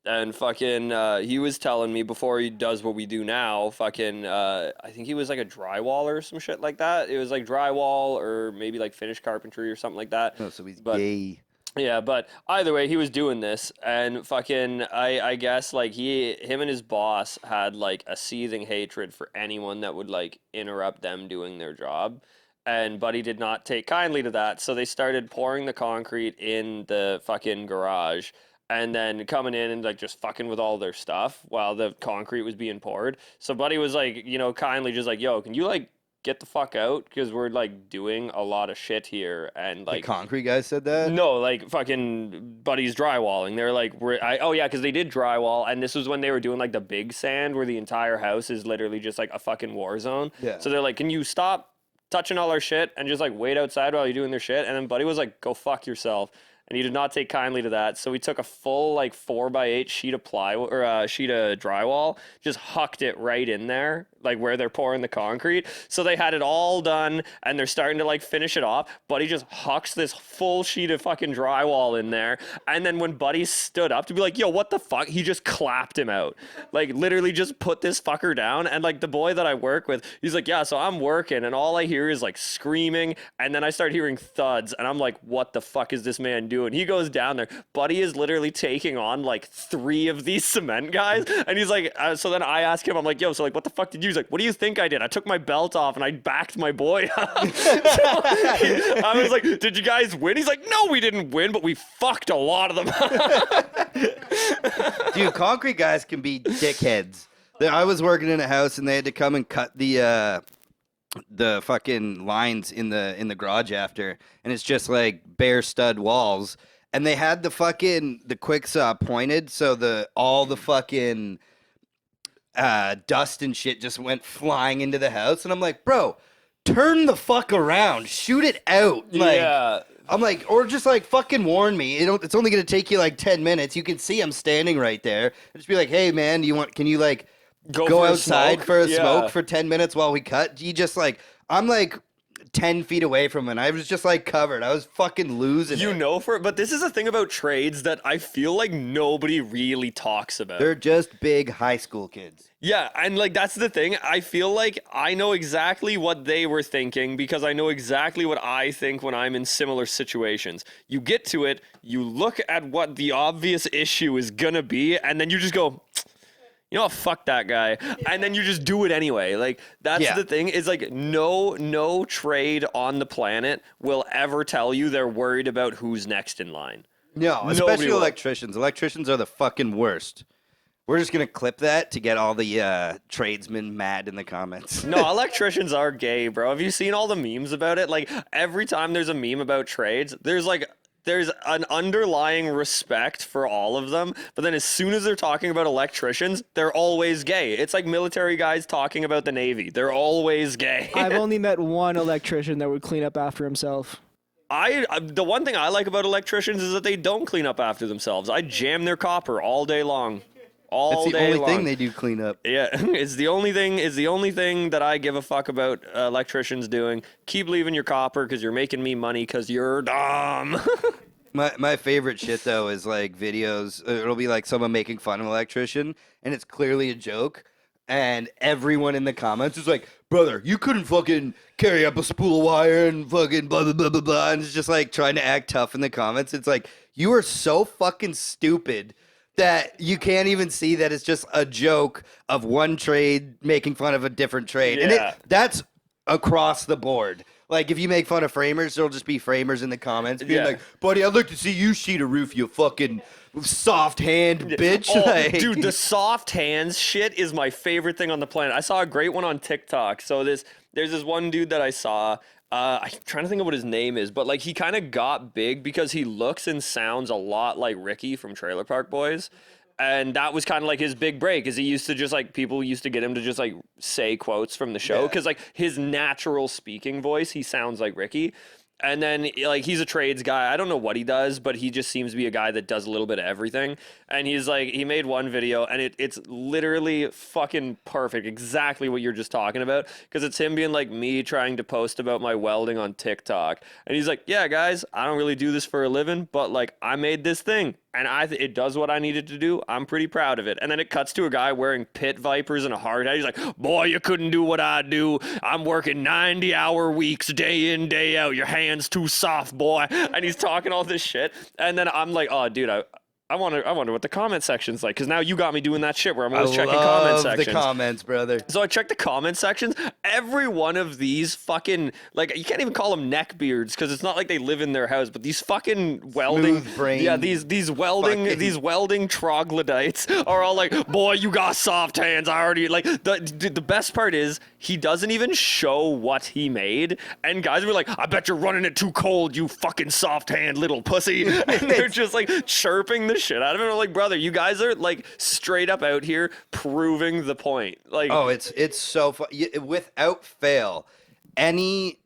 And fucking, he was telling me before he does what we do now, fucking, I think he was like a drywaller or some shit like that. It was like drywall or maybe like finished carpentry or something like that. Oh, so he's But- gay. Yeah, but either way, he was doing this, and fucking, I guess, like, him and his boss had, like, a seething hatred for anyone that would, like, interrupt them doing their job, and Buddy did not take kindly to that, so they started pouring the concrete in the fucking garage, and then coming in and, like, just fucking with all their stuff while the concrete was being poured. So Buddy was, like, you know, kindly just like, yo, can you, like, get the fuck out, because we're like doing a lot of shit here, and like The concrete guy said that? no, like fucking Buddy's drywalling. They're like, oh yeah, because they did drywall, and this was when they were doing like the big sand, where the entire house is literally just like a fucking war zone. Yeah. So they're like, can you stop touching all our shit and just like wait outside while you're doing their shit? And then Buddy was like, go fuck yourself. And he did not take kindly to that. So we took a full like 4x8 sheet of plywood or a sheet of drywall, just hucked it right in there, like where they're pouring the concrete. So they had it all done, and they're starting to like finish it off. Buddy just hucks this full sheet of fucking drywall in there. And then when Buddy stood up to be like, yo, what the fuck? He just clapped him out. Like literally just put this fucker down. And like the boy that I work with, he's like, yeah, so I'm working, and all I hear is like screaming. And then I start hearing thuds, and I'm like, what the fuck is this man doing? He goes down there. Buddy is literally taking on like 3 of these cement guys. And he's like, so then I ask him, I'm like, yo, so like, what the fuck did you do? He's like, what do you think I did? I took my belt off and I backed my boy up. I was like, did you guys win? He's like, no, we didn't win, but we fucked a lot of them. Dude, concrete guys can be dickheads. I was working in a house, and they had to come and cut the fucking lines in the garage after, and it's just like bare stud walls, and they had the quick saw pointed, so all the fucking dust and shit just went flying into the house, and I'm like, bro, turn the fuck around, shoot it out. Like, yeah. I'm like, or just like fucking warn me. It's only gonna take you like 10 minutes. You can see I'm standing right there. And just be like, hey man, can you like go for a outside smoke? for a Yeah. smoke for 10 minutes while we cut? You just like, I'm like 10 feet away from it. I was just like covered. I was fucking losing You it. know, but this is a thing about trades that I feel like nobody really talks about. They're just big high school kids. Yeah, and like that's the thing. I feel like I know exactly what they were thinking because I know exactly what I think when I'm in similar situations. You get to it, you look at what the obvious issue is gonna be, and then you just go, you know what, fuck that guy. And then you just do it anyway. Like that's Yeah. the thing, is like no trade on the planet will ever tell you they're worried about who's next in line. No, Nobody especially will. electricians. Electricians are the fucking worst. We're just gonna clip that to get all the tradesmen mad in the comments. No, electricians are gay, bro. Have you seen all the memes about it? Like every time there's a meme about trades, there's an underlying respect for all of them, but then as soon as they're talking about electricians, they're always gay. It's like military guys talking about the Navy. They're always gay. I've only met one electrician that would clean up after himself. The one thing I like about electricians is that they don't clean up after themselves. I jam their copper all day long. That's the day only long. thing they do clean up. Yeah, it's the only thing that I give a fuck about electricians doing. Keep leaving your copper because you're making me money because you're dumb. My favorite shit though is like videos. It'll be like someone making fun of an electrician, and it's clearly a joke. And everyone in the comments is like, "Brother, you couldn't fucking carry up a spool of wire and fucking blah blah blah blah blah." And it's just like trying to act tough in the comments. It's like you are so fucking stupid that you can't even see that it's just a joke of one trade making fun of a different trade. Yeah. And that's across the board. Like, if you make fun of framers, there'll just be framers in the comments being Yeah. like, "Buddy, I'd like to see you sheet a roof, you fucking soft hand bitch." Oh, Like, dude, the soft hands shit is my favorite thing on the planet. I saw a great one on TikTok. So there's this one dude that I saw. I'm trying to think of what his name is, but like he kind of got big because he looks and sounds a lot like Ricky from Trailer Park Boys. And that was kind of like his big break, is he used to just like, people used to get him to just like say quotes from the show Yeah. because like his natural speaking voice, he sounds like Ricky. And then like he's a trades guy. I don't know what he does, but he just seems to be a guy that does a little bit of everything. And he's like, he made one video and it's literally fucking perfect. Exactly what you're just talking about. Because it's him being like me trying to post about my welding on TikTok. And he's like, yeah, guys, I don't really do this for a living, but like I made this thing. And it does what I needed to do. I'm pretty proud of it. And then it cuts to a guy wearing pit vipers and a hard hat. He's like, boy, you couldn't do what I do. I'm working 90-hour weeks, day in, day out. Your hands too soft, boy. And he's talking all this shit. And then I'm like, oh, dude, I wonder what the comment section's like. Because now you got me doing that shit where I'm always checking comment sections. the comments, brother. So I checked the comment sections. Every one of these fucking, like, you can't even call them neck beards because it's not like they live in their house, but these fucking welding, Smooth-brained yeah, these welding troglodytes are all like, boy, you got soft hands. I already, like, the best part is he doesn't even show what he made. And guys were like, I bet you're running it too cold, you fucking soft hand little pussy. And they're just like chirping the shit out of him. I'm like, brother, you guys are like straight up out here proving the point. Like, Oh, it's so fun. Without fail, any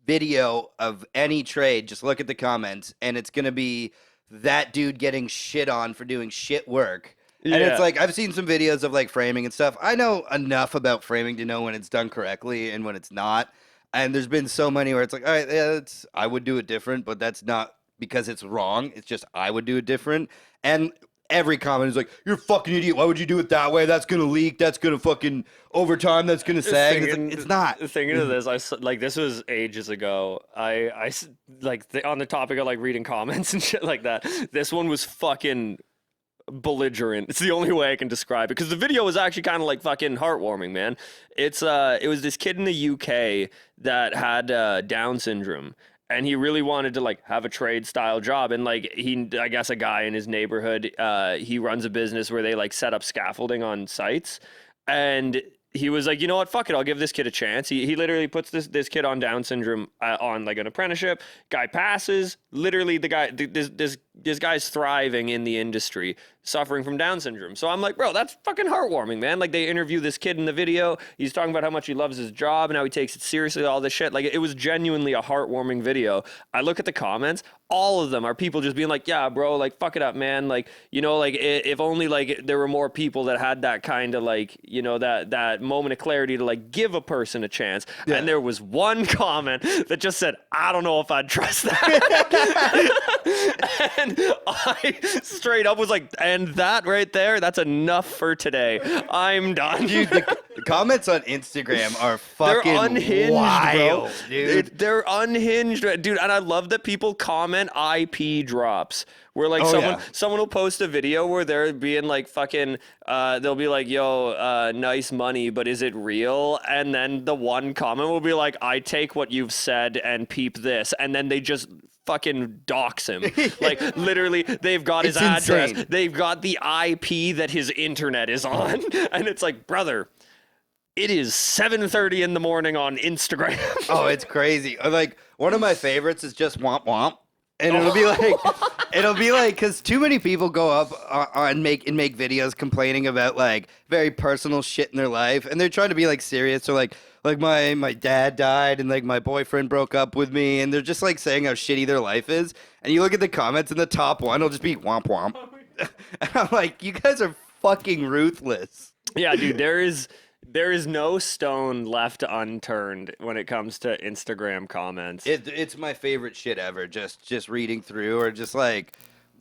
video of any trade, just look at the comments, and it's gonna be that dude getting shit on for doing shit work. And Yeah. it's like, I've seen some videos of like framing and stuff. I know enough about framing to know when it's done correctly and when it's not. And there's been so many where it's like, all right, yeah, I would do it different, but that's not because it's wrong. It's just I would do it different. And every comment is like, you're a fucking idiot. Why would you do it that way? That's gonna leak. That's gonna fucking overtime. That's gonna sag. And it's, like, it's not. Thinking of this, like this was ages ago. On the topic of like reading comments and shit like that. This one was fucking belligerent. It's the only way I can describe it because the video was actually kind of like fucking heartwarming, man. It was this kid in the UK that had Down syndrome. And he really wanted to like have a trade style job. And like I guess a guy in his neighborhood, he runs a business where they like set up scaffolding on sites. And he was like, you know what, fuck it, I'll give this kid a chance. He literally puts this kid on Down syndrome on like an apprenticeship. Guy passes. Literally, this guy's thriving in the industry, suffering from Down syndrome. So I'm like, bro, that's fucking heartwarming, man. Like they interview this kid in the video. He's talking about how much he loves his job and how he takes it seriously, all this shit. Like it was genuinely a heartwarming video. I look at the comments, all of them are people just being like, yeah, bro, like fuck it up, man. Like, you know, like if only like there were more people that had that kind of like, you know, that moment of clarity to like give a person a chance. Yeah. And there was one comment that just said, I don't know if I'd trust that. And I straight up was like, and that right there, that's enough for today. I'm done. Dude, the comments on Instagram are fucking They're unhinged, wild, bro. dude. They're unhinged, dude. And I love that people comment IP drops. Where like Oh, yeah. someone will post a video where they're being like fucking they'll be like, yo, nice money, but is it real? And then the one comment will be like, I take what you've said and peep this, and then they just fucking dox him. Like literally, they've got his It's address, insane. they've got the IP that his internet is on, and it's like, brother, it is 7:30 in the morning on Instagram. Oh, it's crazy. Like one of my favorites is just womp womp, and it'll be like, because too many people go up and make videos complaining about like very personal shit in their life, and they're trying to be like serious. So like my dad died, and like my boyfriend broke up with me, and they're just like saying how shitty their life is. And you look at the comments, and the top one will just be womp womp. And I'm like, you guys are fucking ruthless. Yeah, dude, there is no stone left unturned when it comes to Instagram comments. It's my favorite shit ever. Just reading through, or just like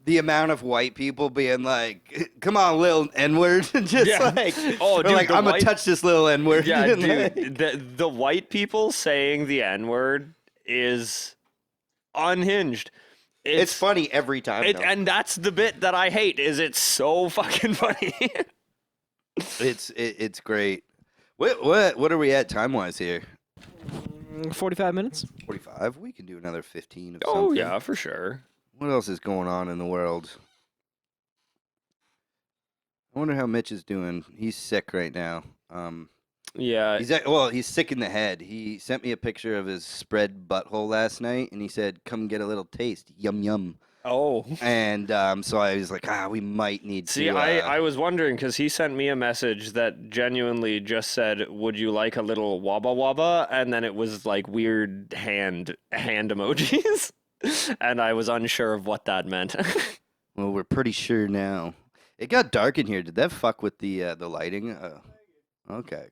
the amount of white people being like, "Come on, little N-word," just Yeah. like, Oh, or dude, like the I'm gonna white- touch this little N-word. Yeah, And, like, dude, the white people saying the N-word is unhinged. it's funny every time. though. And that's the bit that I hate. Is it's so fucking funny. It's great. What are we at time wise here? 45 minutes. 45. We can do another 15 of Oh something. yeah, for sure. What else is going on in the world? I wonder how Mitch is doing. He's sick right now. Yeah. He's sick in the head. He sent me a picture of his spread butthole last night, and he said, "Come get a little taste, yum yum." Oh. And so I was like, we might need See, to. I was wondering because he sent me a message that genuinely just said, "Would you like a little wabba wabba?" And then it was like weird hand emojis, and I was unsure of what that meant. Well, we're pretty sure now. It got dark in here. Did that fuck with the lighting? Okay.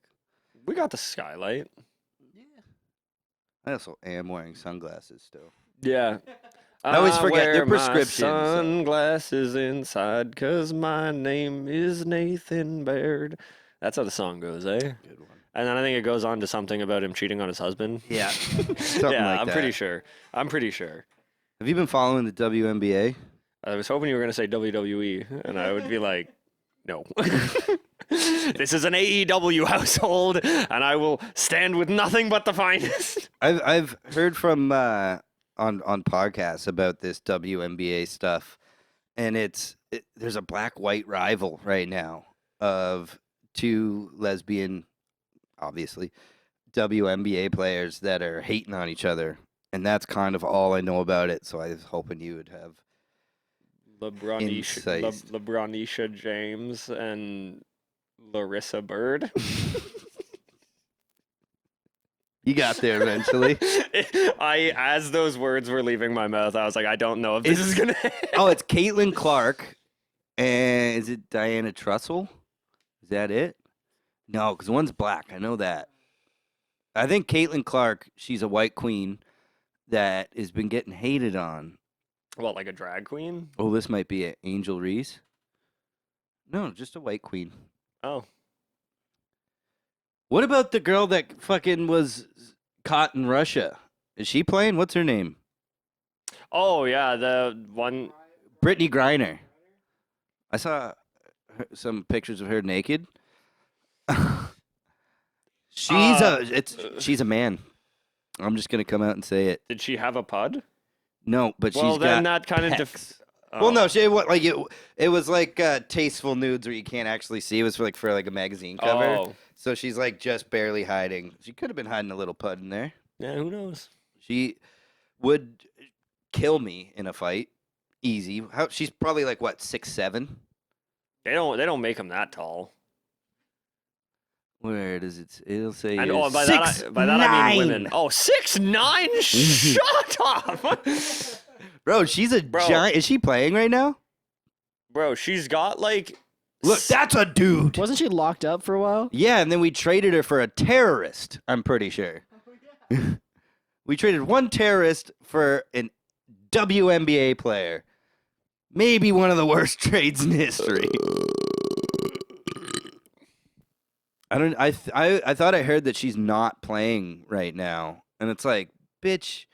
We got the skylight. I also am wearing sunglasses still. Yeah. I always forget wear they're my prescriptions, so. Sunglasses inside, 'cause my name is Nathan Baird. That's how the song goes, eh? Good one. And then I think it goes on to something about him cheating on his husband. Yeah. Something yeah, like I'm that. pretty sure. I'm pretty sure. Have you been following the WNBA? I was hoping you were going to say WWE, and I would be like, no. This is an AEW household, and I will stand with nothing but the finest. I've heard from on podcasts about this WNBA stuff, and there's a black-white rival right now of two lesbian, obviously, WNBA players that are hating on each other, and that's kind of all I know about it. So I was hoping you would have. Insight. LeBronisha James and Larissa Bird. You got there eventually. As those words were leaving my mouth, I was like, I don't know if this is gonna. Oh, it's Caitlin Clark, and is it Diana Trussell? Is that it? No, because one's black. I know that. I think Caitlin Clark. She's a white queen that has been getting hated on. What, like a drag queen? Oh, this might be it. Angel Reese. No, just a white queen. Oh, What about the girl that fucking was caught in Russia? Is she playing? What's her name? oh yeah, the one. Brittany Griner. I saw some pictures of her naked. She's a man. I'm just gonna come out and say it. Did she have a pud? No, but Well, she's then got that kind of. pecs. Well, no, it was like tasteful nudes where you can't actually see. It was for like a magazine cover. Oh, So she's like just barely hiding. She could have been hiding a little pud in there. yeah. Who knows? She would kill me in a fight, easy. She's probably like what 6'7". They don't make them that tall. Where does it? It'll say. And here, by that I mean women. 6'9". Oh, 6'9"? Shut up, Bro, she's a Bro. giant. Is she playing right now? bro. She's got like. Look, that's a dude. Wasn't she locked up for a while? Yeah, and then we traded her for a terrorist. I'm pretty sure. We traded one terrorist for an WNBA player. Maybe one of the worst trades in history. I thought I heard that she's not playing right now, and it's like, bitch,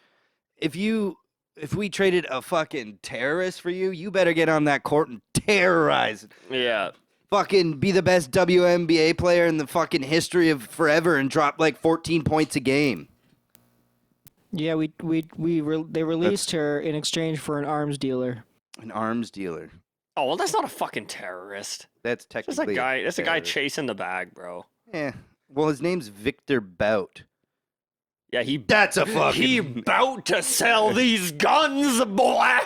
if we traded a fucking terrorist for you, you better get on that court and terrorize. Yeah. Fucking be the best WNBA player in the fucking history of forever and drop like 14 points a game. Yeah, they released her in exchange for an arms dealer. An arms dealer. Oh well, that's not a fucking terrorist. That's That's a technically guy. That's a guy terrorist. chasing the bag, bro. Yeah. Well, his name's Victor Bout. Yeah, he That's a fucking. he about to sell these guns, boy.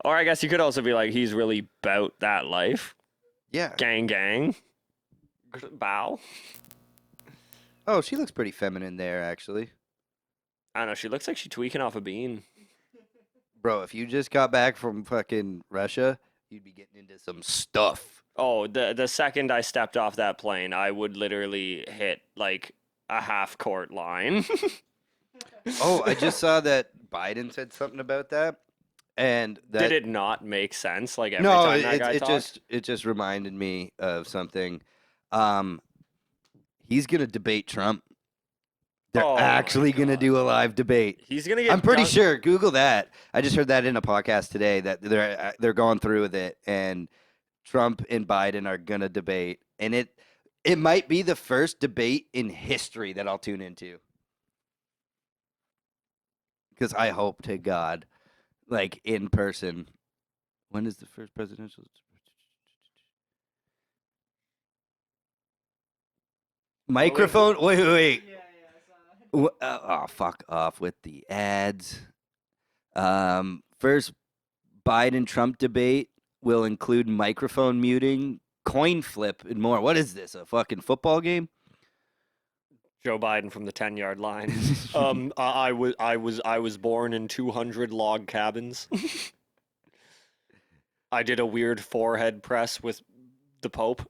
Or I guess you could also be like, he's really bout that life. Yeah. Gang, gang. Bow. Oh, she looks pretty feminine there, actually. I don't know. She looks like she's tweaking off a bean. Bro, if you just got back from fucking Russia, you'd be getting into some stuff. Oh, the second I stepped off that plane, I would literally hit like a half court line. Oh, I just saw that Biden said something about that, and that Did it not make sense? Like every no, time that guy talked? it just reminded me of something. He's gonna debate Trump. They're Oh my actually gonna do a live debate. He's gonna get. I'm pretty dunked- sure. Google that. I just heard that in a podcast today that they're going through with it, and Trump and Biden are gonna debate, and it might be the first debate in history that I'll tune into. Because I hope to God, like in person. When is the first presidential? Microphone. Wait. Oh, fuck off with the ads. First Biden Trump debate will include microphone muting, coin flip, and more. What is this? A fucking football game? Joe Biden from the 10-yard line. I was born in 200 log cabins. I did a weird forehead press with the Pope.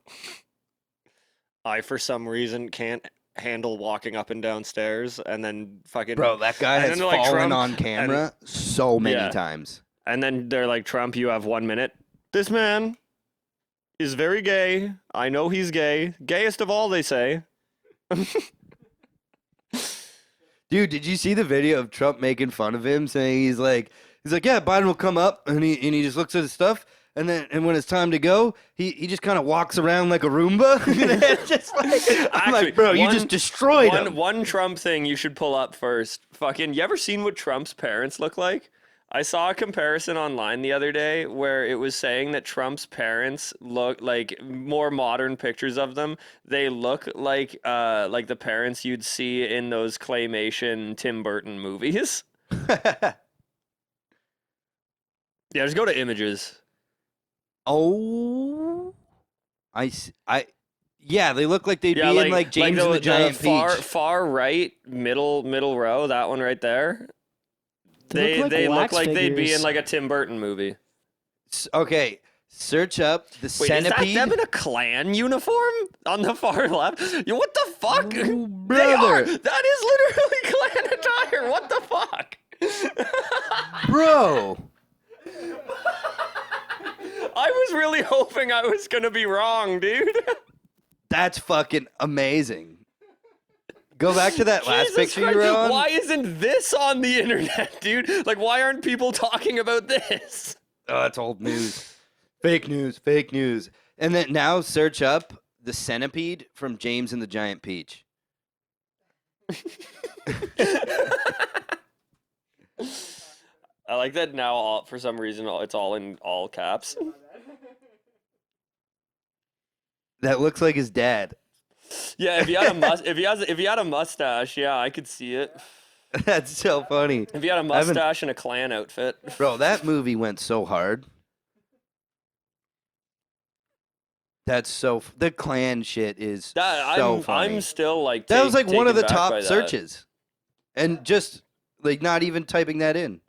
I, for some reason, can't handle walking up and down stairs, and then fucking Bro, that guy And has then, like, fallen Trump- on camera so many Yeah. times. And then they're like, Trump, you have 1 minute. This man is very gay. I know he's gay. Gayest of all, they say. Dude, did you see the video of Trump making fun of him, saying he's like, yeah, Biden will come up, and he just looks at his stuff, and when it's time to go, he just kind of walks around like a Roomba. It's just like, I'm Actually, like, bro, you one- just destroyed him. One Trump thing you should pull up first. Fucking, you ever seen what Trump's parents look like? I saw a comparison online the other day where it was saying that Trump's parents look like more modern pictures of them. They look like the parents you'd see in those claymation Tim Burton movies. Yeah, just go to images. Oh, yeah, they look like they'd be in like James and the Giant Peach. far right middle row, that one right there. They look like They look wax like they'd be figures. in like a Tim Burton movie. Okay, search up the Wait, centipede. is that them in a Klan uniform on the far left? Yo, what the fuck? Ooh, They are. brother. That is literally Klan attire. What the fuck? Bro. I was really hoping I was gonna be wrong, dude. That's fucking amazing. Go back to that last Jesus picture you Christ, were on. Why isn't this on the internet, dude? Like, why aren't people talking about this? Oh, it's old news. Fake news, fake news. And then now search up the centipede from James and the Giant Peach. I like that now. For some reason, it's all in all caps. That looks like his dad. Yeah, if he had a mustache, yeah, I could see it. That's so funny. If he had a I haven't- mustache and a Klan outfit. Bro, that movie went so hard. That's so the Klan shit is That, so funny. I'm still like That was like one of the taken back by top that. searches. And just like not even typing that in.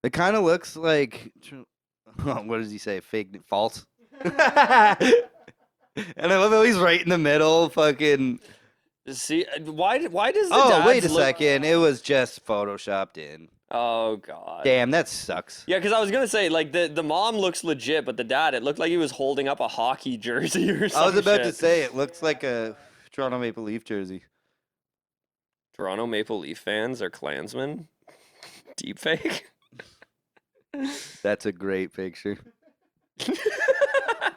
It kind of looks like what does he say? Fake false. And I love how he's right in the middle, fucking. See, why does the Oh, wait a dads look- second. It was just photoshopped in. Oh god. Damn, that sucks. Yeah, because I was gonna say like the mom looks legit, but the dad, it looked like he was holding up a hockey jersey or something. I was about to say it looks like a Toronto Maple Leaf jersey. Toronto Maple Leaf fans are Klansmen. Deep fake. That's a great picture.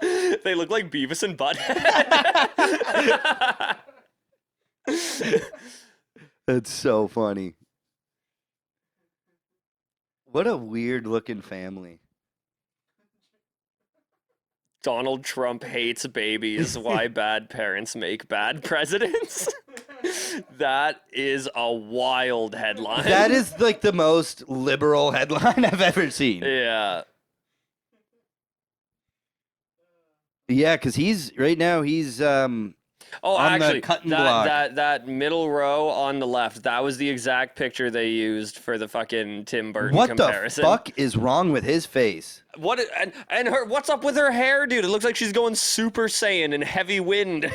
They look like Beavis and Butthead. That's so funny. What a weird looking family. Donald Trump hates babies. Why bad parents make bad presidents? That is a wild headline. That is like the most liberal headline I've ever seen. Yeah. Yeah, because he's right now he's Oh, on the actually, cutting block. that middle row on the left, that was the exact picture they used for the fucking Tim Burton what comparison. the fuck is wrong with his face? What and her? What's up with her hair, dude? It looks like she's going Super Saiyan in heavy wind.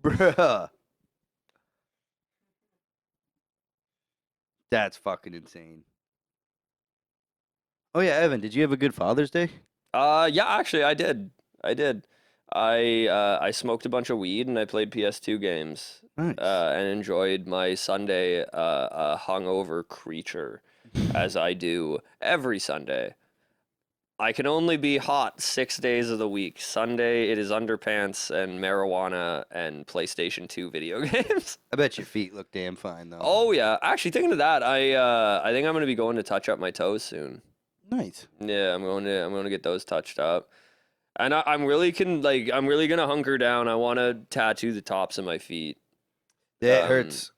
Bruh. That's fucking insane. Oh yeah, Evan, did you have a good Father's Day? Yeah, actually, I did. I smoked a bunch of weed and I played PS2 games. Nice. And enjoyed my Sunday hungover creature, as I do every Sunday. I can only be hot 6 days of the week. Sunday, it is underpants and marijuana and PlayStation 2 video games. I bet your feet look damn fine though. Oh yeah, actually thinking of that, I think I'm gonna be going to touch up my toes soon. Nice. Yeah, I'm going to get those touched up. And I'm really gonna hunker down. I want to tattoo the tops of my feet. That hurts.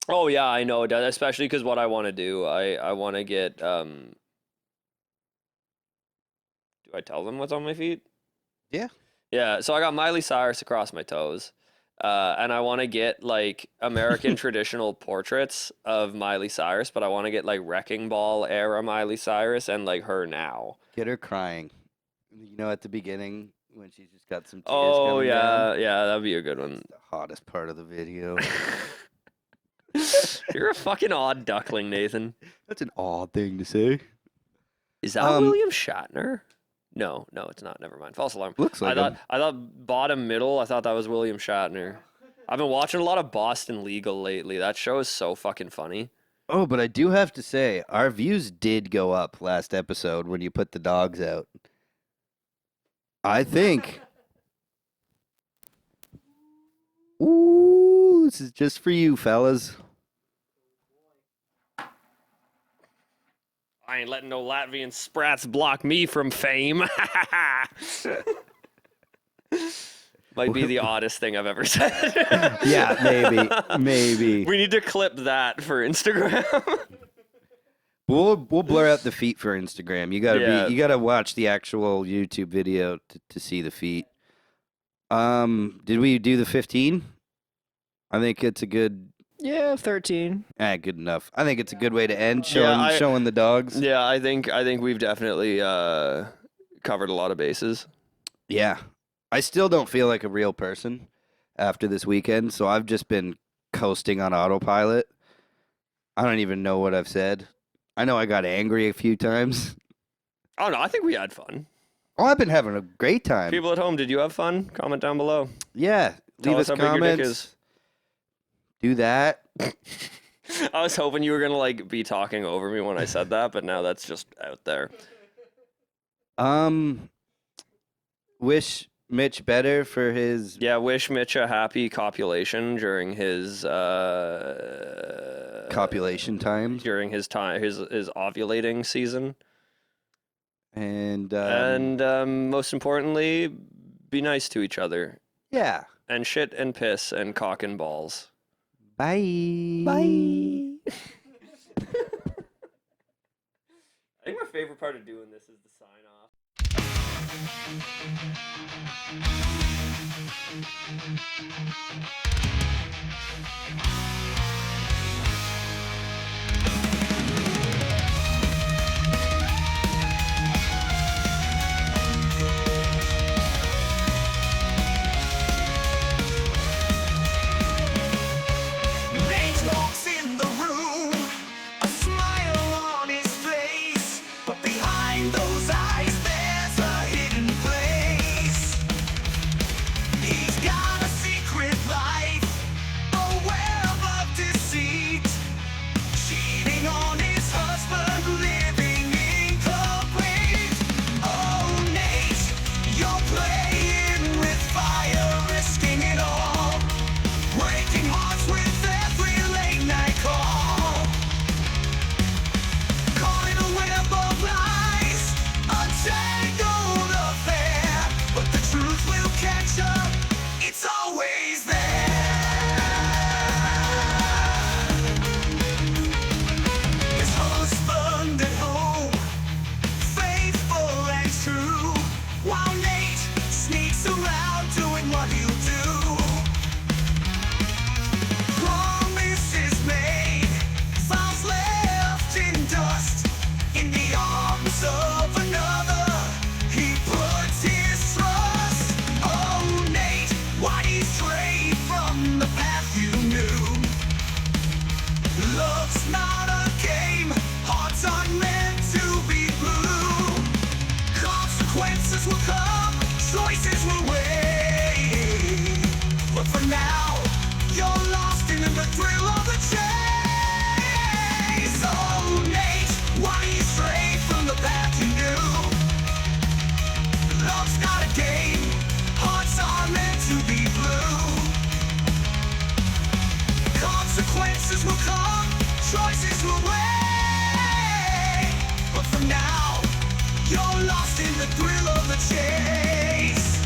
Oh yeah, I know, especially because what I want to do, I want to get. Do I tell them what's on my feet? Yeah. Yeah. So I got Miley Cyrus across my toes, and I want to get like American traditional portraits of Miley Cyrus, but I want to get like Wrecking Ball era Miley Cyrus and like her now. Get her crying. You know, at the beginning when she's just got some tears Oh coming yeah, down. yeah, that'd be a good one. The hottest part of the video. You're a fucking odd duckling, Nathan. That's an odd thing to say. Is that William Shatner? No, it's not. Never mind. False alarm. Looks like him. I thought bottom middle. I thought that was William Shatner. I've been watching a lot of Boston Legal lately. That show is so fucking funny. Oh, but I do have to say, our views did go up last episode when you put the dogs out. I think. Ooh, this is just for you, fellas. I ain't letting no Latvian sprats block me from fame. Might be the oddest thing I've ever said. Yeah, maybe. We need to clip that for Instagram. We'll blur out the feet for Instagram. You gotta watch the actual YouTube video to see the feet. Did we do the 15? I think it's a good. Yeah, 13. Good enough. I think it's a good way to end showing the dogs. Yeah, I think we've definitely covered a lot of bases. Yeah. I still don't feel like a real person after this weekend, so I've just been coasting on autopilot. I don't even know what I've said. I know I got angry a few times. I don't know. I think we had fun. Oh, I've been having a great time. People at home, did you have fun? Comment down below. Yeah. Tell Leave us us how big your dick comments. is. Do that. I was hoping you were gonna like be talking over me when I said that, but now that's just out there. Wish Mitch better for his. Yeah, wish Mitch a happy copulation during his Copulation time. during his time his ovulating season, And most importantly, be nice to each other yeah. and shit and piss and cock and balls. Bye. Bye. I think my favorite part of doing this is the sign off. Nate walks in the room, a smile on his face, but behind those eyes there's a hidden place. He's got a secret life. Answers will come, choices will wait. But for now, you're lost in the thrill of the chase.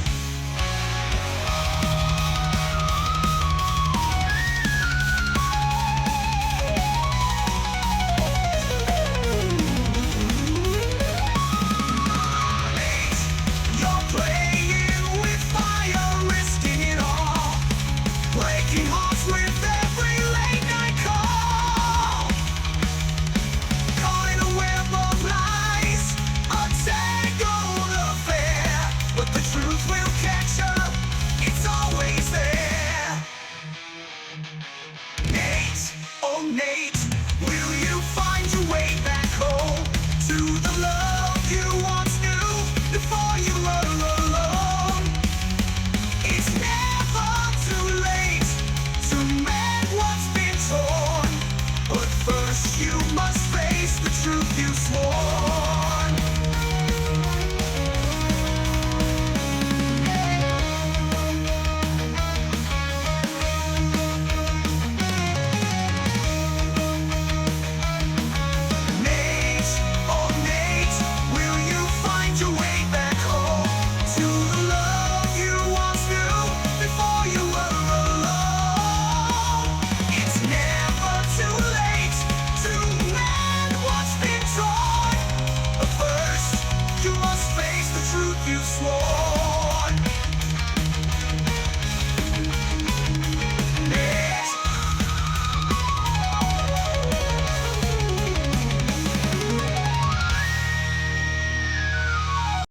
You're playing with fire, risking it all, breaking hearts with every late night call. Caught in a web of lies, a tangled affair, but the truth will catch up, it's always there. Nate, oh Nate,